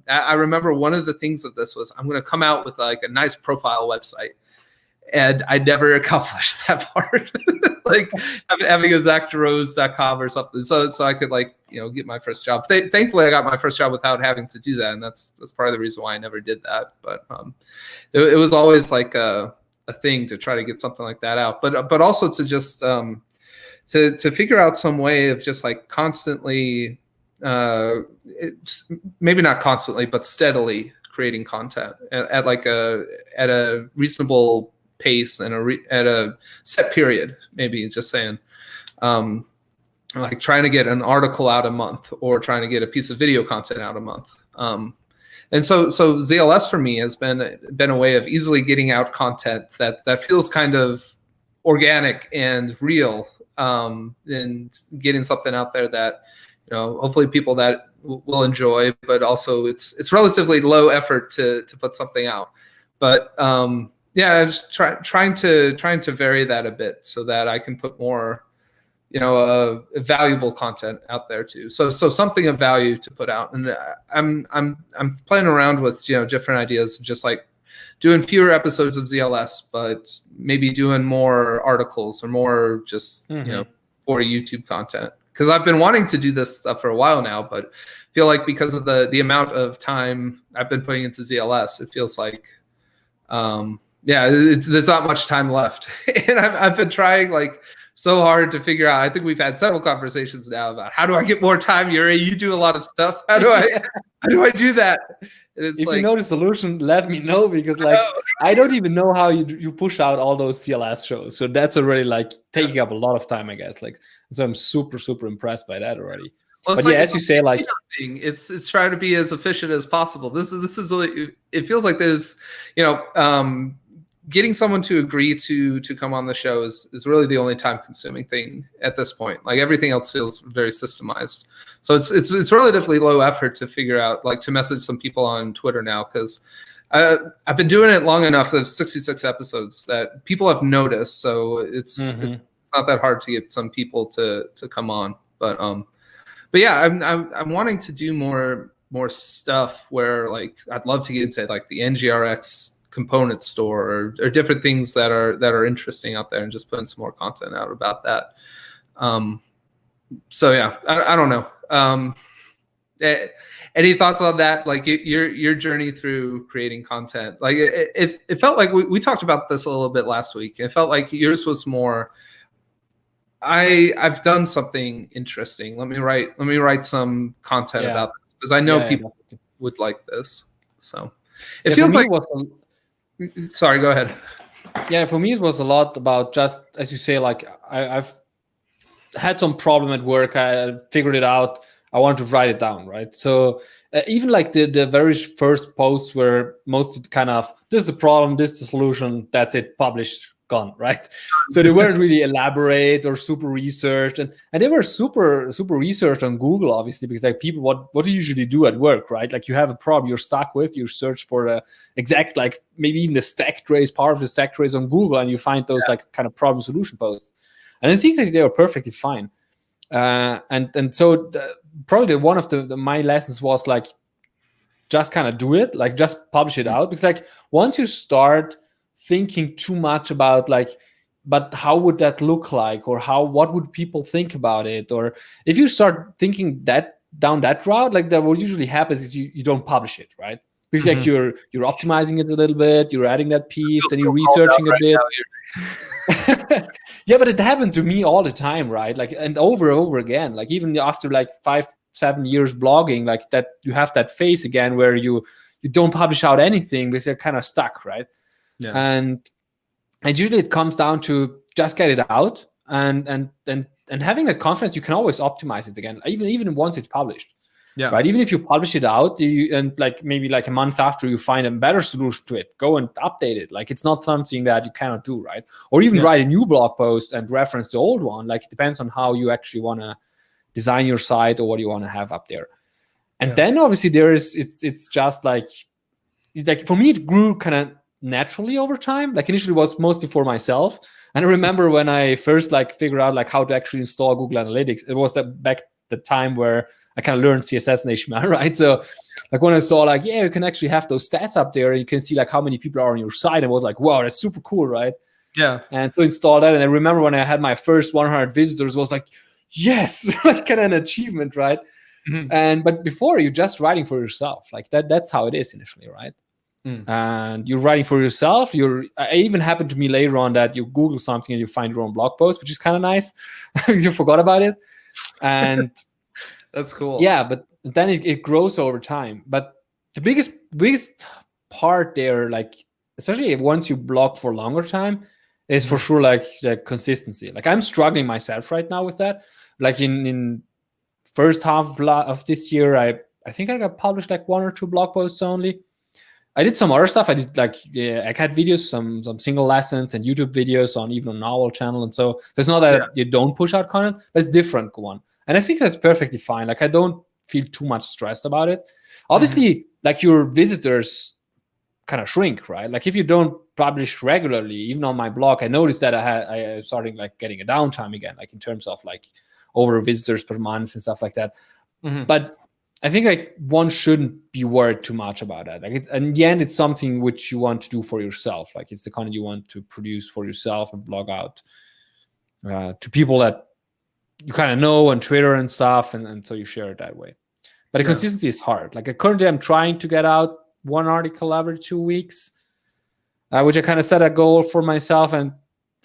I remember one of the things of this was, I'm going to come out with like a nice profile website. And I never accomplished that part, like having a ZachDeRose.com or something, so I could like get my first job. Thankfully, I got my first job without having to do that, and that's part of the reason why I never did that. But it was always like a thing to try to get something like that out, but also to just to figure out some way of just like constantly, maybe not constantly, but steadily creating content at a reasonable pace and at a set period, maybe just saying, like trying to get an article out a month, or trying to get a piece of video content out a month. And so ZLS for me has been a way of easily getting out content that feels kind of organic and real, and getting something out there that hopefully people that will enjoy, but also it's relatively low effort to put something out. But yeah, just trying to vary that a bit so that I can put more, valuable content out there too. So something of value to put out. And I'm playing around with different ideas, just like doing fewer episodes of ZLS, but maybe doing more articles or more just for YouTube content. Because I've been wanting to do this stuff for a while now, but I feel like because of the amount of time I've been putting into ZLS, it feels like there's not much time left. And I've been trying like so hard to figure out. I think we've had several conversations now about how do I get more time, Juri? You do a lot of stuff. How do I do that? If you know the solution, let me know, because like I don't even know how you push out all those CLS shows. So that's already like taking up a lot of time, I guess. Like, so I'm super impressed by that already. Well, but yeah, as you say, like it's trying to be as efficient as possible. This is really, it feels like there's getting someone to agree to come on the show is really the only time consuming thing at this point. Like everything else feels very systemized. So it's relatively low effort to figure out, like to message some people on Twitter now, because I've been doing it long enough. There's 66 episodes that people have noticed. So it's not that hard to get some people to come on. But yeah, I'm wanting to do more stuff where like I'd love to get into like the NGRX component store or different things that are interesting out there, and just putting some more content out about that. So yeah, I don't know. Any thoughts on that? Like your journey through creating content? Like it felt like we talked about this a little bit last week. It felt like yours was more, I've done something interesting. Let me write some content about this, because I know people would like this. So it feels like. Sorry, go ahead. Yeah, for me it was a lot about, just as you say, like I've had some problem at work. I figured it out. I wanted to write it down, right? So even like the very first posts were mostly kind of, this is the problem, this is the solution, that's it, published, gone, right? So they weren't really elaborate or super researched, and they were super researched on Google, obviously, because like people, what do you usually do at work, right? Like you have a problem you're stuck with, you search for the exact, like maybe even the stack trace, part of the stack trace on Google, and you find those like kind of problem solution posts. And I think that they were perfectly fine. And so probably one of my lessons was like, just kind of do it, like just publish it out. Because like once you start thinking too much about like, but how would that look like, or what would people think about it, or if you start thinking that down that route, like that, what usually happens is you don't publish it, right? Because like you're optimizing it a little bit, you're adding that piece, then you're researching a bit. Yeah, but it happened to me all the time, right? Like, and over again, like even after like 5-7 years blogging, like that, you have that phase again where you don't publish out anything because you're kind of stuck, right? Yeah. And usually it comes down to just get it out, and having that confidence, you can always optimize it again, even once it's published. Yeah. Right. Even if you publish it out, and like maybe like a month after you find a better solution to it, go and update it. Like it's not something that you cannot do, right? Or even write a new blog post and reference the old one. Like it depends on how you actually want to design your site or what you want to have up there. And then obviously it's just like for me, it grew kind of naturally over time. Like initially it was mostly for myself. And I remember when I first like figured out like how to actually install Google Analytics, it was back the time where I kind of learned CSS and HTML, right? So like when I saw like, yeah, you can actually have those stats up there and you can see like how many people are on your site, I was like, wow, that's super cool, right? Yeah. And to install that, and I remember when I had my first 100 visitors, it was like, yes, like kind of an achievement, right? But before, you're just writing for yourself. Like that's how it is initially, right? And you're writing for yourself. It even happened to me later on that you Google something and you find your own blog post, which is kind of nice because you forgot about it. And that's cool. Yeah, but then it grows over time. But the biggest part there, like especially once you blog for longer time, is for sure like the consistency. Like I'm struggling myself right now with that. Like in first half of this year, I think I got published like 1 or 2 blog posts only. I did some other stuff. I did like ACAD videos, some single lessons, and YouTube videos even on our channel. And so there's not that you don't push out content, but it's different one. And I think that's perfectly fine. Like I don't feel too much stressed about it. Obviously, like your visitors kind of shrink, right? Like if you don't publish regularly, even on my blog, I noticed that I started like getting a downtime again, like in terms of like over visitors per month and stuff like that. But I think like one shouldn't be worried too much about that. Like in the end, it's something which you want to do for yourself. Like it's the content you want to produce for yourself and blog out to people that you kind of know on Twitter and stuff, and so you share it that way. But the consistency is hard. Like currently, I'm trying to get out 1 article every 2 weeks, which I kind of set a goal for myself. And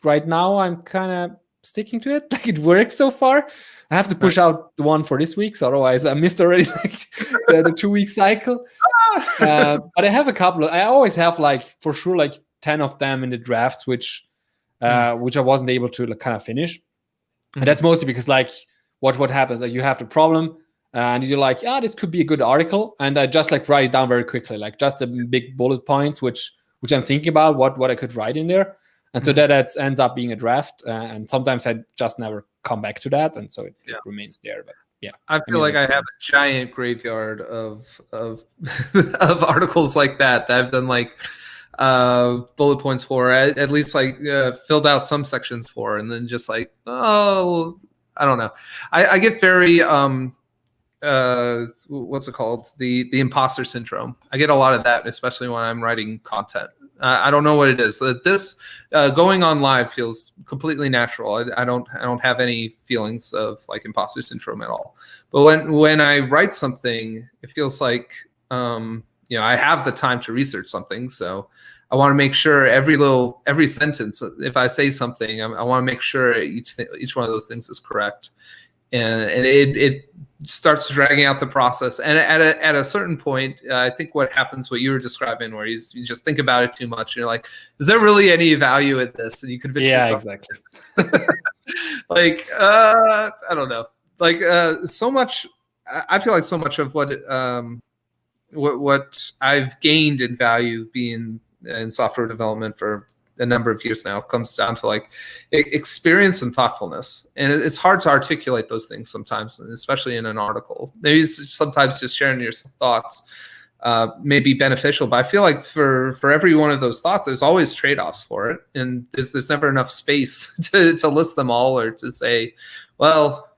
right now, I'm kind of sticking to it. Like it works so far. I have to push out the one for this week, so otherwise I missed already like the 2-week cycle. But I have a couple. I always have like for sure like 10 of them in the drafts, which I wasn't able to like, kind of finish. And that's mostly because like what happens, like you have the problem and you're like, this could be a good article, and I just like write it down very quickly, like just the big bullet points which I'm thinking about what I could write in there. And so that ends up being a draft, and sometimes I just never come back to that, and so it remains there. But I feel like I have a giant graveyard of of articles like that I've done like bullet points for, at least like filled out some sections for, and then just like, I don't know. I get very what's it called? The imposter syndrome. I get a lot of that, especially when I'm writing content. I don't know what it is. This going on live feels completely natural. I don't have any feelings of like imposter syndrome at all. But when I write something, it feels like I have the time to research something. So I want to make sure every sentence, if I say something, I want to make sure each one of those things is correct. And it starts dragging out the process. And at a certain point, I think what happens, what you were describing, where you just think about it too much, and you're like, is there really any value in this? And you convince yourself. Exactly. Like, I don't know. Like so much, I feel like so much of what I've gained in value being in software development for a number of years now comes down to like experience and thoughtfulness, and it's hard to articulate those things sometimes, especially in an article. Maybe sometimes just sharing your thoughts may be beneficial, but I feel like for every one of those thoughts, there's always trade-offs for it, and there's never enough space to list them all, or to say, well,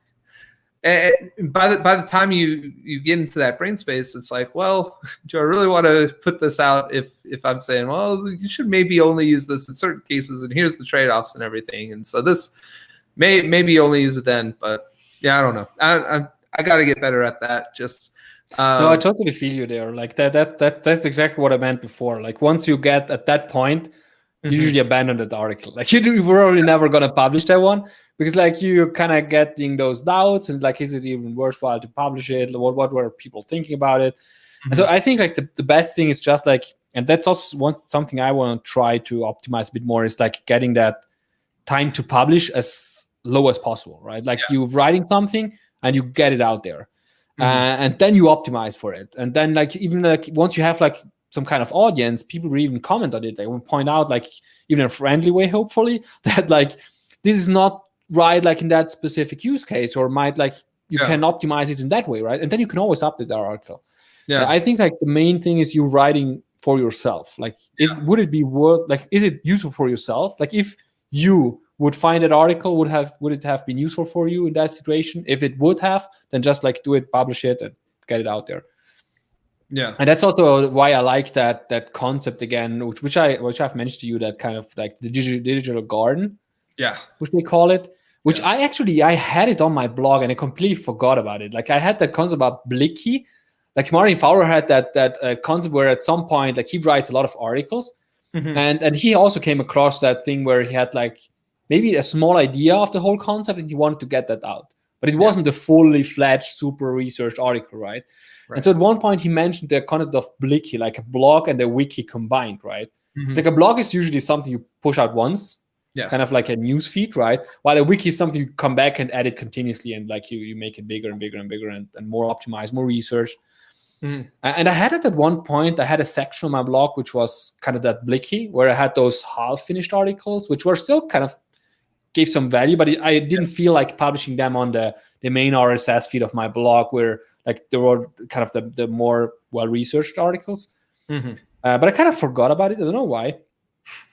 by the time you get into that brain space, it's like, well, do I really want to put this out if I'm saying, well, you should maybe only use this in certain cases, and here's the trade-offs and everything, and so this maybe only use it then. But yeah, I don't know. I got to get better at that. Just no, I totally feel you there. Like that's exactly what I meant before. Like once you get at that point, you usually abandon that article. Like you were probably never gonna publish that one, because like you're kind of getting those doubts, and like, is it even worthwhile to publish it? What were people thinking about it? And so I think like the best thing is just like and that's also something I want to try to optimize a bit more, is like getting that time to publish as low as possible, right? Like you're writing something and you get it out there, and then you optimize for it, and then like even like once you have like some kind of audience, people will even comment on it. They will point out, like even in a friendly way, hopefully, that like this is not right, like in that specific use case, or might like you can optimize it in that way, right? And then you can always update that article. I think like the main thing is you writing for yourself. Like, would it be worth, like, is it useful for yourself? Like, if you would find that article, would it have been useful for you in that situation? If it would have, then just like do it, publish it, and get it out there. Yeah, and that's also why I like that concept again, which I've mentioned to you, that kind of like the digital garden, which they call it. Which I had it on my blog and I completely forgot about it. Like I had that concept about Blicky. Like Martin Fowler had that concept where at some point, like he writes a lot of articles, and he also came across that thing where he had like maybe a small idea of the whole concept and he wanted to get that out, but it wasn't a fully fledged, super researched article, right? And so at one point he mentioned the concept of Blicky, like a blog and a wiki combined, right? So like a blog is usually something you push out once. Kind of like a news feed, right? While a wiki is something you come back and edit continuously, and like you make it bigger and bigger and bigger and more optimized, more research. And I had it at one point. I had a section on my blog which was kind of that Blicky, where I had those half-finished articles, which were still kind of gave some value, but I didn't feel like publishing them on the main RSS feed of my blog, where like there were kind of the more well-researched articles. But I kind of forgot about it. I don't know why.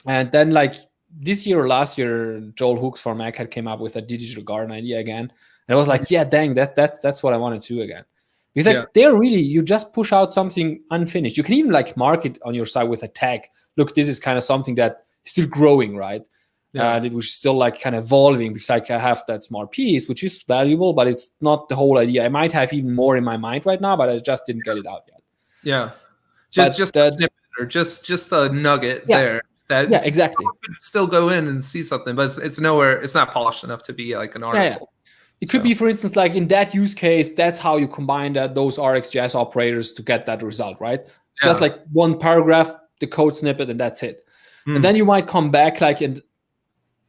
And then like this year or last year, Joel Hooks from Mac came up with a digital garden idea again. And I was like, yeah, dang, that's what I want to do again. Because like they're really, you just push out something unfinished. You can even like mark it on your site with a tag. Look, this is kind of something that is still growing, right? It was still like kind of evolving, because like I have that smart piece, which is valuable, but it's not the whole idea. I might have even more in my mind right now, but I just didn't get it out yet. Just a snippet or just a nugget there. That exactly. Could still go in and see something, but it's nowhere. It's not polished enough to be like an article. It could be, for instance, like in that use case, that's how you combine those RxJS operators to get that result, right? Just like one paragraph, the code snippet, and that's it. And then you might come back like and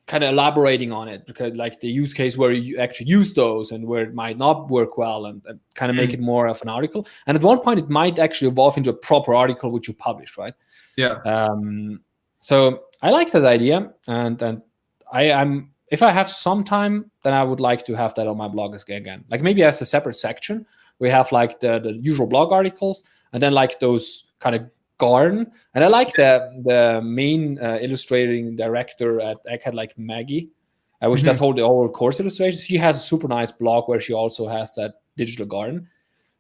kind of elaborating on it, because like the use case where you actually use those and where it might not work well, and kind of make it more of an article. And at one point, it might actually evolve into a proper article which you publish, right? So I like that idea, and I'm if I have some time, then I would like to have that on my blog again. Like maybe as a separate section, we have like the usual blog articles, and then like those kind of garden. And I like the main illustrating director at Egghead, like Maggie, which does the whole course illustrations. She has a super nice blog where she also has that digital garden.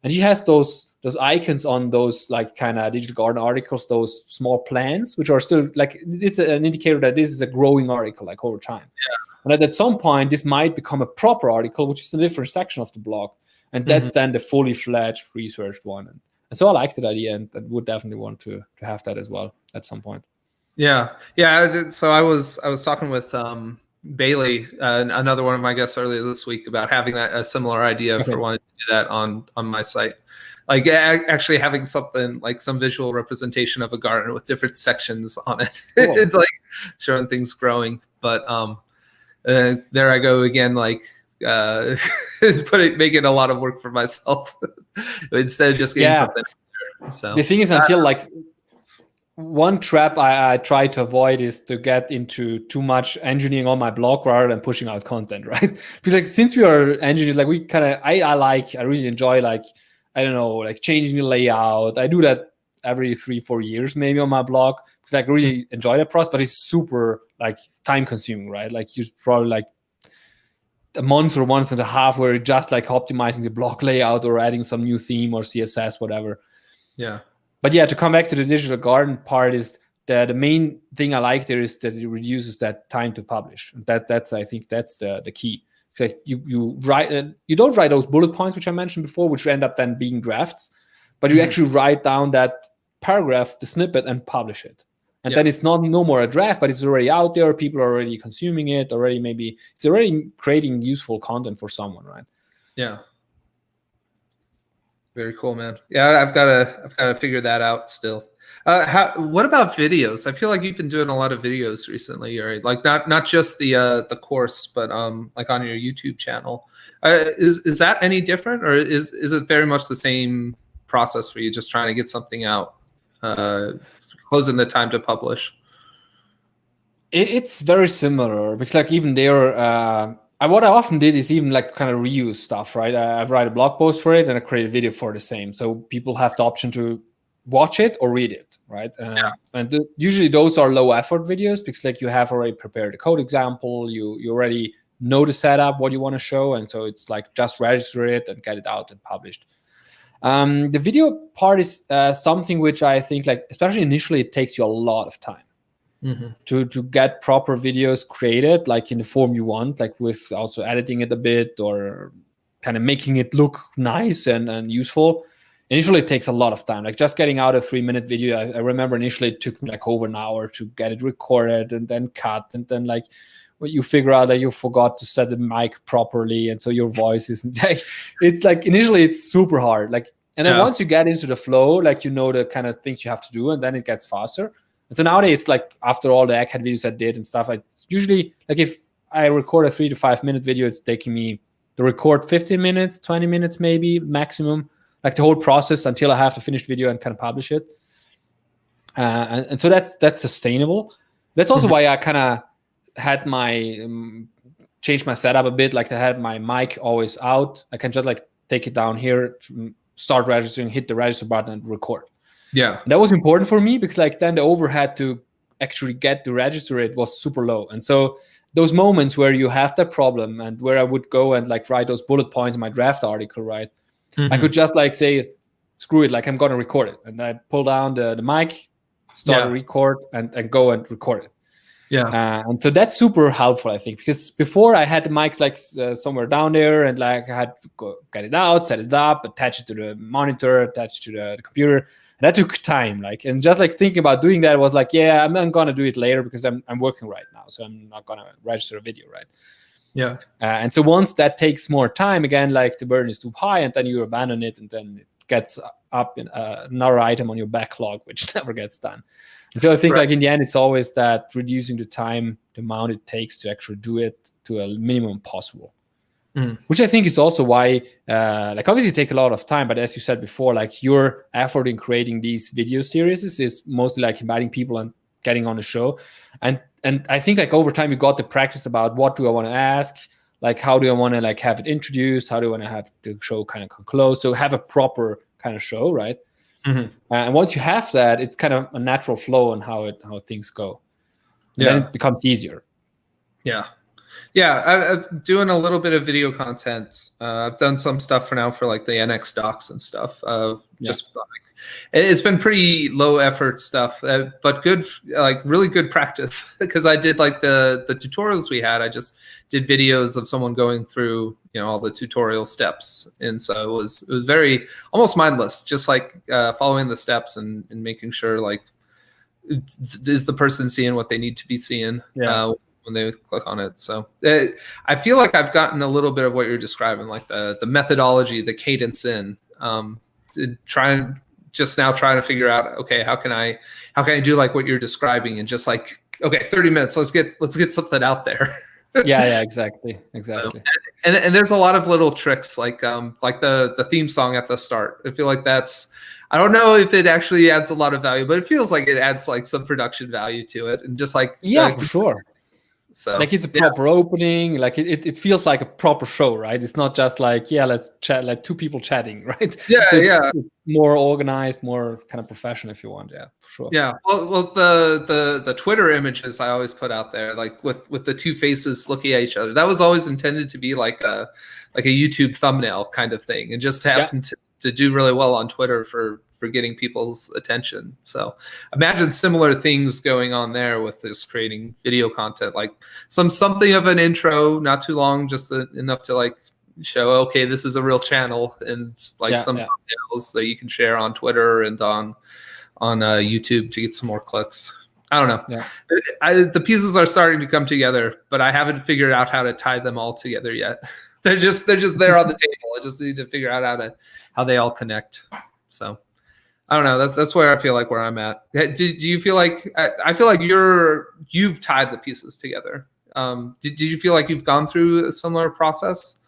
And she has those icons on those like kind of digital garden articles, those small plants, which are still like, it's an indicator that this is a growing article like over time. And at some point, this might become a proper article, which is a different section of the blog. And that's then the fully fledged researched one. And so I like that idea, and would definitely want to have that as well at some point. So I was talking with Bailey, another one of my guests earlier this week, about having a similar idea for wanting to do that on my site, like actually having something like some visual representation of a garden with different sections on it. It's like showing things growing. But there I go again, like making a lot of work for myself instead of just getting something out there. So the thing is, until like one trap I try to avoid is to get into too much engineering on my blog rather than pushing out content, right? Because like since we are engineers, like we kind of I really enjoy like, I don't know, like changing the layout. I do that every 3-4 years maybe on my blog, because like I really enjoy that process, but it's super like time consuming, right? Like you probably like a month or month and a half where you're just like optimizing the blog layout or adding some new theme or CSS, whatever. But yeah, to come back to the digital garden part, is that the main thing I like there is that it reduces that time to publish. That's I think that's the key. Like you don't write those bullet points which I mentioned before, which end up then being drafts, but you actually write down that paragraph, the snippet, and publish it. And then it's no more a draft, but it's already out there. People are already consuming it. Maybe it's already creating useful content for someone, right? Very cool, man. I've got to figure that out still. What about videos? I feel like you've been doing a lot of videos recently, right? Like not just the course, but like on your YouTube channel. Is that any different, or is it very much the same process for you, just trying to get something out, closing the time to publish? It's very similar because like even there, what I often did is even like kind of reuse stuff, right? I write a blog post for it and I create a video for the same, so people have the option to watch it or read it, right? And usually those are low effort videos because like you have already prepared a code example, you already know the setup, what you want to show, and so it's like just register it and get it out and published. The video part is something which I think, like especially initially, it takes you a lot of time. Mm-hmm. to get proper videos created, like in the form you want, like with also editing it a bit or kind of making it look nice and useful. Initially, it takes a lot of time. Like just getting out a 3-minute video, I remember initially it took me like over an hour to get it recorded and then cut, and then like you figure out that you forgot to set the mic properly, and so your voice isn't like, it's like initially it's super hard. Like, and then once you get into the flow, like you know the kind of things you have to do, and then it gets faster. And so nowadays, like after all the Egghead videos I did and stuff, I usually, like if I record a 3 to 5 minute video, it's taking me to record 15 minutes, 20 minutes maybe maximum, like the whole process until I have the finished video and kind of publish it. And so that's sustainable. That's also why I kind of had my changed my setup a bit. Like I had my mic always out. I can just like take it down here, start registering, hit the register button, and record. Yeah, and that was important for me because like then the overhead to actually get the register rate was super low. And so those moments where you have that problem and where I would go and like write those bullet points in my draft article, right? I could just like say, screw it, like I'm gonna record it, and I pull down the mic, start a record, and go and record it. And so that's super helpful, I think, because before I had the mics like somewhere down there, and like I had to go get it out, set it up, attach it to the monitor, attach it to the computer, and that took time. Like, and just like thinking about doing that was like, yeah, I'm gonna do it later because I'm working right now, so I'm not gonna register a video, right? And so once that takes more time, again, like the burden is too high, and then you abandon it, and then it gets up in another item on your backlog, which never gets done. And so I think like in the end, it's always that reducing the time, the amount it takes to actually do it to a minimum possible. Which I think is also why, like obviously it takes a lot of time, but as you said before, like your effort in creating these video series is mostly like inviting people and getting on the show. And I think like over time you got the practice about what do I want to ask, like how do I want to like have it introduced, how do I want to have the show kind of close, so have a proper kind of show, right? And once you have that, it's kind of a natural flow on how things go. And then it becomes easier. I'm doing a little bit of video content. I've done some stuff for now for like the NX docs and stuff. Just like, it's been pretty low effort stuff, but good, like really good practice because I did like the tutorials we had. I just did videos of someone going through, you know, all the tutorial steps. And so it was very almost mindless, just like following the steps and making sure like, is the person seeing what they need to be seeing when they click on it. So I feel like I've gotten a little bit of what you're describing, like the methodology, the cadence in, trying to figure out, okay, how can I do like what you're describing, and just like, okay, 30 minutes, let's get something out there. Exactly. So, and there's a lot of little tricks like the theme song at the start. I feel like I don't know if it actually adds a lot of value, but it feels like it adds like some production value to it, and just like for sure. So like it's a proper opening, like it feels like a proper show, right? It's not just like, let's chat, like two people chatting, right? It's more organized, more kind of professional if you want. For sure. Well, the Twitter images I always put out there, like with the two faces looking at each other, that was always intended to be like a YouTube thumbnail kind of thing, and just happened to do really well on Twitter for getting people's attention. So imagine similar things going on there with this creating video content, like something of an intro, not too long, just enough to like show, okay, this is a real channel, and like some thumbnails that you can share on Twitter and on YouTube to get some more clicks. I don't know. The pieces are starting to come together, but I haven't figured out how to tie them all together yet. They're just there on the table. I just need to figure out how they all connect. So I don't know. That's where I feel like where I'm at. Do you feel like I feel like you've tied the pieces together? Did you feel like you've gone through a similar process?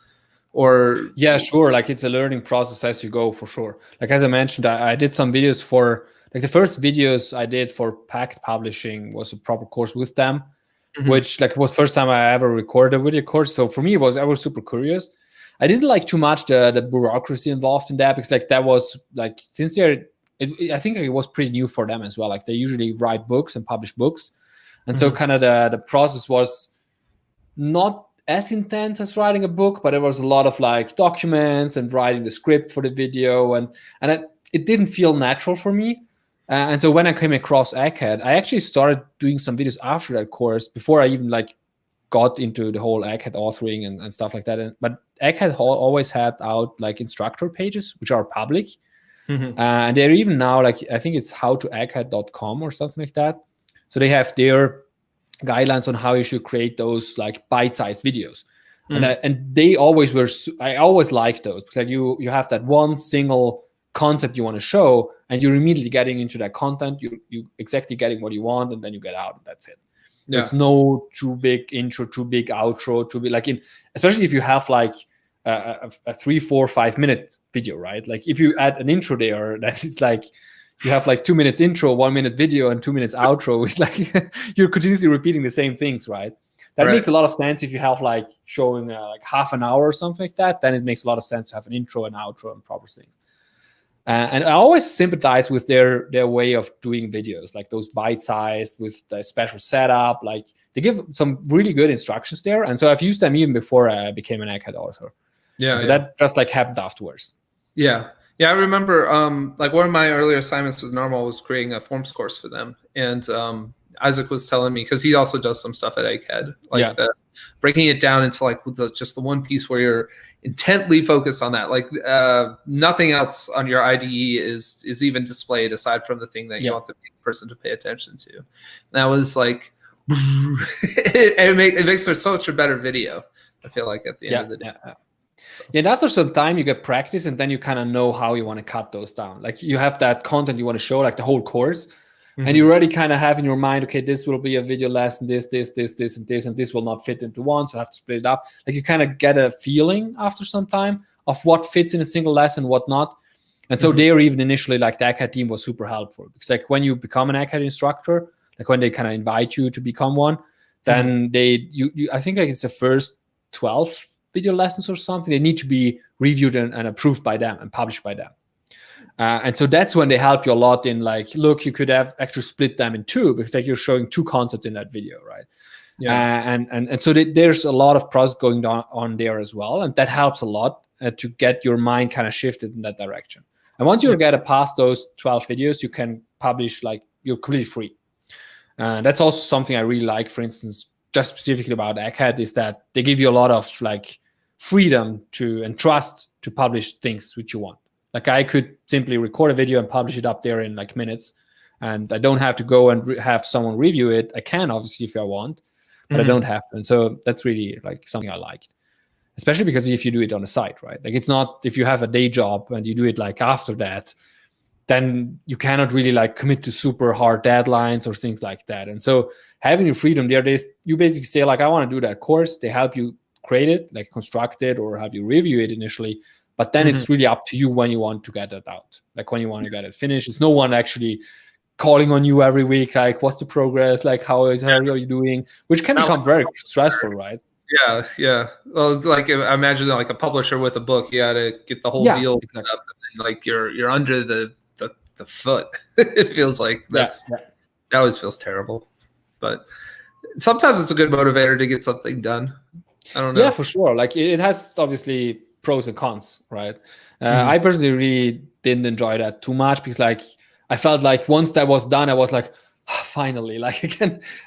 Or Yeah, sure. Like it's a learning process as you go, for sure. Like as I mentioned, I did some videos for like the first videos I did for Pact Publishing was a proper course with them, which like was first time I ever recorded a video course. So for me, I was super curious. I didn't like too much the bureaucracy involved in that because like that was like since I think it was pretty new for them as well. Like they usually write books and publish books, and so kind of the process was not as intense as writing a book, but there was a lot of like documents and writing the script for the video, and it didn't feel natural for me. And so when I came across Egghead, I actually started doing some videos after that course before I even like got into the whole Egghead authoring and stuff like that. But Egghead always had out like instructor pages, which are public. And they're even now like, I think it's howtoegghead.com or something like that. So they have their guidelines on how you should create those like bite-sized videos. And they always were, I always liked those because like you have that one single concept you want to show and you're immediately getting into that content. You exactly getting what you want and then you get out and that's it. Yeah. There's no too big intro, too big outro, too big like especially if you have like a 3, 4, 5 minute video, right? Like if you add an intro there, that it's like you have like 2 minutes intro, 1 minute video, and 2 minutes outro. It's like you're continuously repeating the same things, right? That makes a lot of sense if you have like showing like half an hour or something like that. Then it makes a lot of sense to have an intro and outro and proper things. And I always sympathize with their way of doing videos, like those bite-sized with the special setup. Like they give some really good instructions there, and so I've used them even before I became an Egghead author. Yeah. So that just like happened afterwards. Yeah. Yeah, I remember like one of my earlier assignments was creating a forms course for them. And Isaac was telling me, because he also does some stuff at Egghead, like breaking it down into like just the one piece where you're intently focused on that. Like nothing else on your IDE is even displayed aside from the thing that you want the person to pay attention to. And that was like, it makes for such a better video, I feel like, at the end of the day. So. Yeah, and after some time you get practice and then you kind of know how you want to cut those down. Like you have that content you want to show, like the whole course, and you already kind of have in your mind, okay, this will be a video lesson, this, and this will not fit into one, so I have to split it up. Like you kind of get a feeling after some time of what fits in a single lesson, what not. And so there even initially, like the Egghead team was super helpful. Because like when you become an Egghead instructor, like when they kind of invite you to become one, then I think like it's the first 12 video lessons or something, they need to be reviewed and approved by them and published by them. And so that's when they help you a lot in like, look, you could have actually split them in two because like you're showing two concepts in that video, right? And so there's a lot of process going on there as well. And that helps a lot to get your mind kind of shifted in that direction. And once you get past those 12 videos, you can publish, like you're completely free. That's also something I really like, for instance, just specifically about Egghead, is that they give you a lot of like freedom and trust to publish things which you want. Like I could simply record a video and publish it up there in like minutes, and I don't have to go and have someone review it. I can obviously if I want, but I don't have to. And so that's really like something I liked, especially because if you do it on the side, right? Like it's not, if you have a day job and you do it like after that, then you cannot really like commit to super hard deadlines or things like that. And so having the freedom there, you basically say like, I want to do that course. They help you create it, like construct it or have you review it initially. But then it's really up to you when you want to get it out, like when you want to get it finished. It's no one actually calling on you every week, like what's the progress, like how are you doing, which can become very stressful, right? Yeah. Well, it's like, imagine like a publisher with a book, you got to get the whole deal exactly. Up, and like you're under the foot. It feels like that always feels terrible, but sometimes it's a good motivator to get something done. I don't know. Yeah, for sure. Like it has obviously pros and cons, right? I personally really didn't enjoy that too much because like I felt like once that was done, I was like, finally, like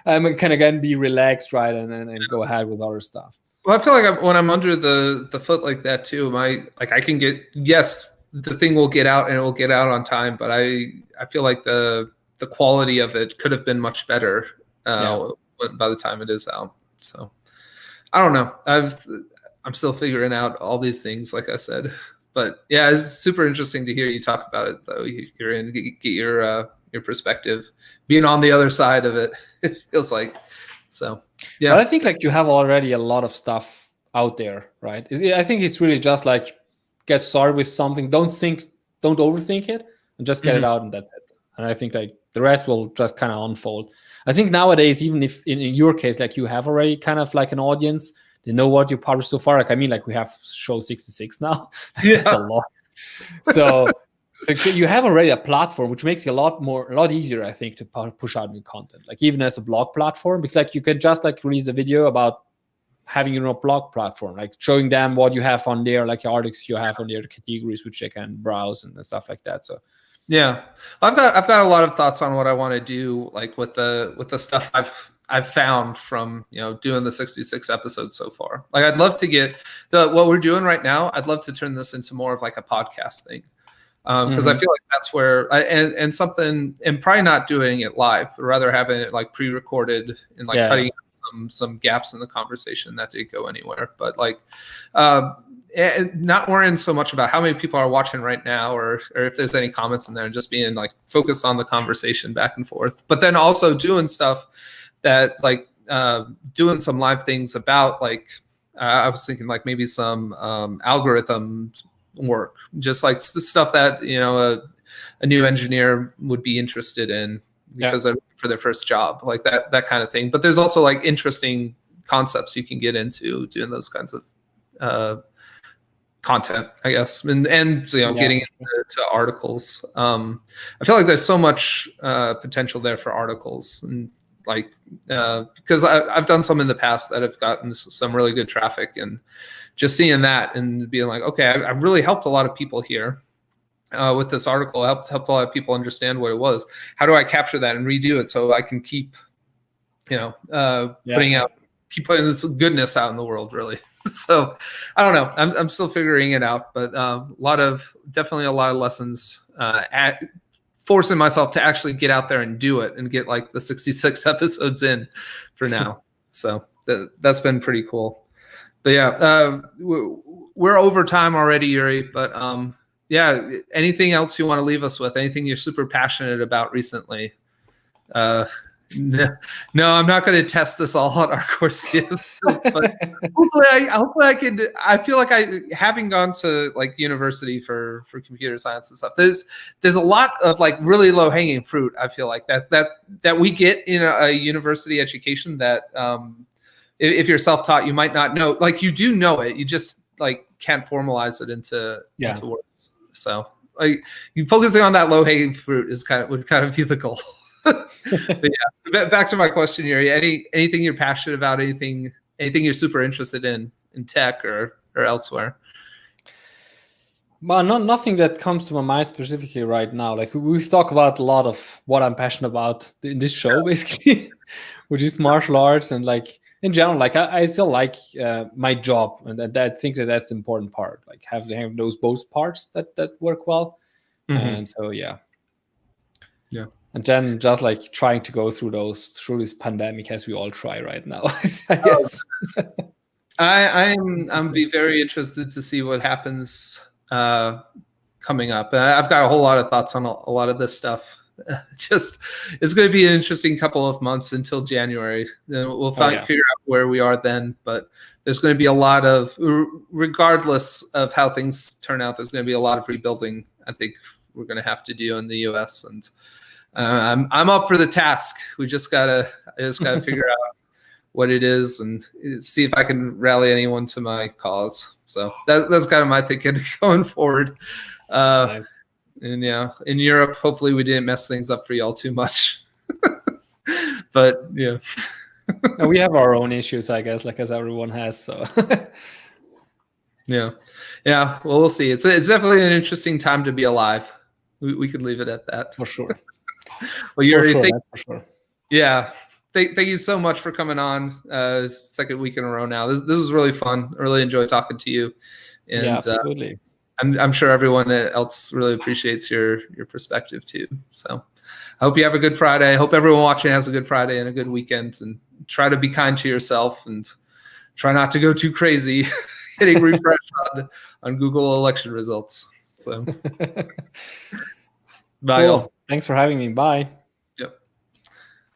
I can again be relaxed, right, and go ahead with other stuff. Well, I feel like when I'm under the foot like that too, I can get, yes, the thing will get out and it will get out on time, but I feel like the quality of it could have been much better by the time it is out. So I don't know. I'm still figuring out all these things, like I said, but yeah, it's super interesting to hear you talk about it, though. You're in get your perspective, being on the other side of it. It feels like so. Yeah, but I think like you have already a lot of stuff out there, right? I think it's really just like get started with something. Don't overthink it, and just get it out, and that's it. And I think like the rest will just kind of unfold. I think nowadays, even if in your case, like you have already kind of like an audience, they know what you published so far. Like, I mean, like we have show 66 now. That's a lot. So like, you have already a platform, which makes it a lot easier, I think, to push out new content. Like even as a blog platform, because like you can just like release a video about having your own blog platform, like showing them what you have on there, like the articles you have on there, the categories which they can browse and stuff like that. So yeah, I've got a lot of thoughts on what I want to do, like with the stuff I've found from doing the 66 episodes so far. Like I'd love to get what we're doing right now. I'd love to turn this into more of like a podcast thing, because I feel like that's where and something, and probably not doing it live, but rather having it like pre-recorded and like cutting some gaps in the conversation that didn't go anywhere, but like. And not worrying so much about how many people are watching right now, or if there's any comments in there, and just being like focused on the conversation back and forth. But then also doing stuff that like doing some live things about like I was thinking like maybe some algorithm work, just like stuff that a new engineer would be interested in because they're for their first job, like that kind of thing. But there's also like interesting concepts you can get into doing those kinds of content, I guess, and getting into articles. I feel like there's so much potential there for articles, and like because I've done some in the past that have gotten some really good traffic, and just seeing that and being like, okay, I've really helped a lot of people here with this article. I helped a lot of people understand what it was. How do I capture that and redo it so I can keep keep putting this goodness out in the world, really. So I don't know. I'm still figuring it out, but definitely a lot of lessons at forcing myself to actually get out there and do it and get like the 66 episodes in for now. So that's been pretty cool. But yeah, we're over time already, Juri. But yeah, anything else you want to leave us with? Anything you're super passionate about recently? No, I'm not going to test this all on our course yet. But hopefully I could. I feel like having gone to like university for computer science and stuff. There's a lot of like really low hanging fruit. I feel like that we get in a university education that if you're self taught, you might not know. Like you do know it, you just like can't formalize it into words. So like you focusing on that low hanging fruit would kind of be the goal. But yeah, back to my question, Juri. Anything you're passionate about? Anything you're super interested in tech or elsewhere? Well, nothing that comes to my mind specifically right now. Like we talk about a lot of what I'm passionate about in this show, basically, which is martial arts and like in general. Like I still like my job, and I think that's the important part. Like have those both parts that work well, and so yeah. And then just like trying to go through this pandemic as we all try right now, I guess. I'm be very interested to see what happens coming up. I've got a whole lot of thoughts on a lot of this stuff. Just it's going to be an interesting couple of months until January. Then we'll figure out where we are then. But there's going to be a lot of, regardless of how things turn out, there's going to be a lot of rebuilding. I think we're going to have to do in the U.S. and I'm up for the task. I just gotta figure out what it is and see if I can rally anyone to my cause. So that's kind of my thinking going forward. Nice. And yeah, in Europe, hopefully we didn't mess things up for y'all too much. But yeah, and we have our own issues, I guess, like as everyone has. So yeah. Well, we'll see. It's definitely an interesting time to be alive. We could leave it at that for sure. Well, Juri, for sure. Yeah, thank you so much for coming on. Second week in a row now. This was really fun. I really enjoyed talking to you. And, yeah, absolutely. I'm sure everyone else really appreciates your perspective too. So I hope you have a good Friday. I hope everyone watching has a good Friday and a good weekend. And try to be kind to yourself and try not to go too crazy. hitting refresh on Google election results. So, bye, Cool. y'all. Thanks for having me. Bye.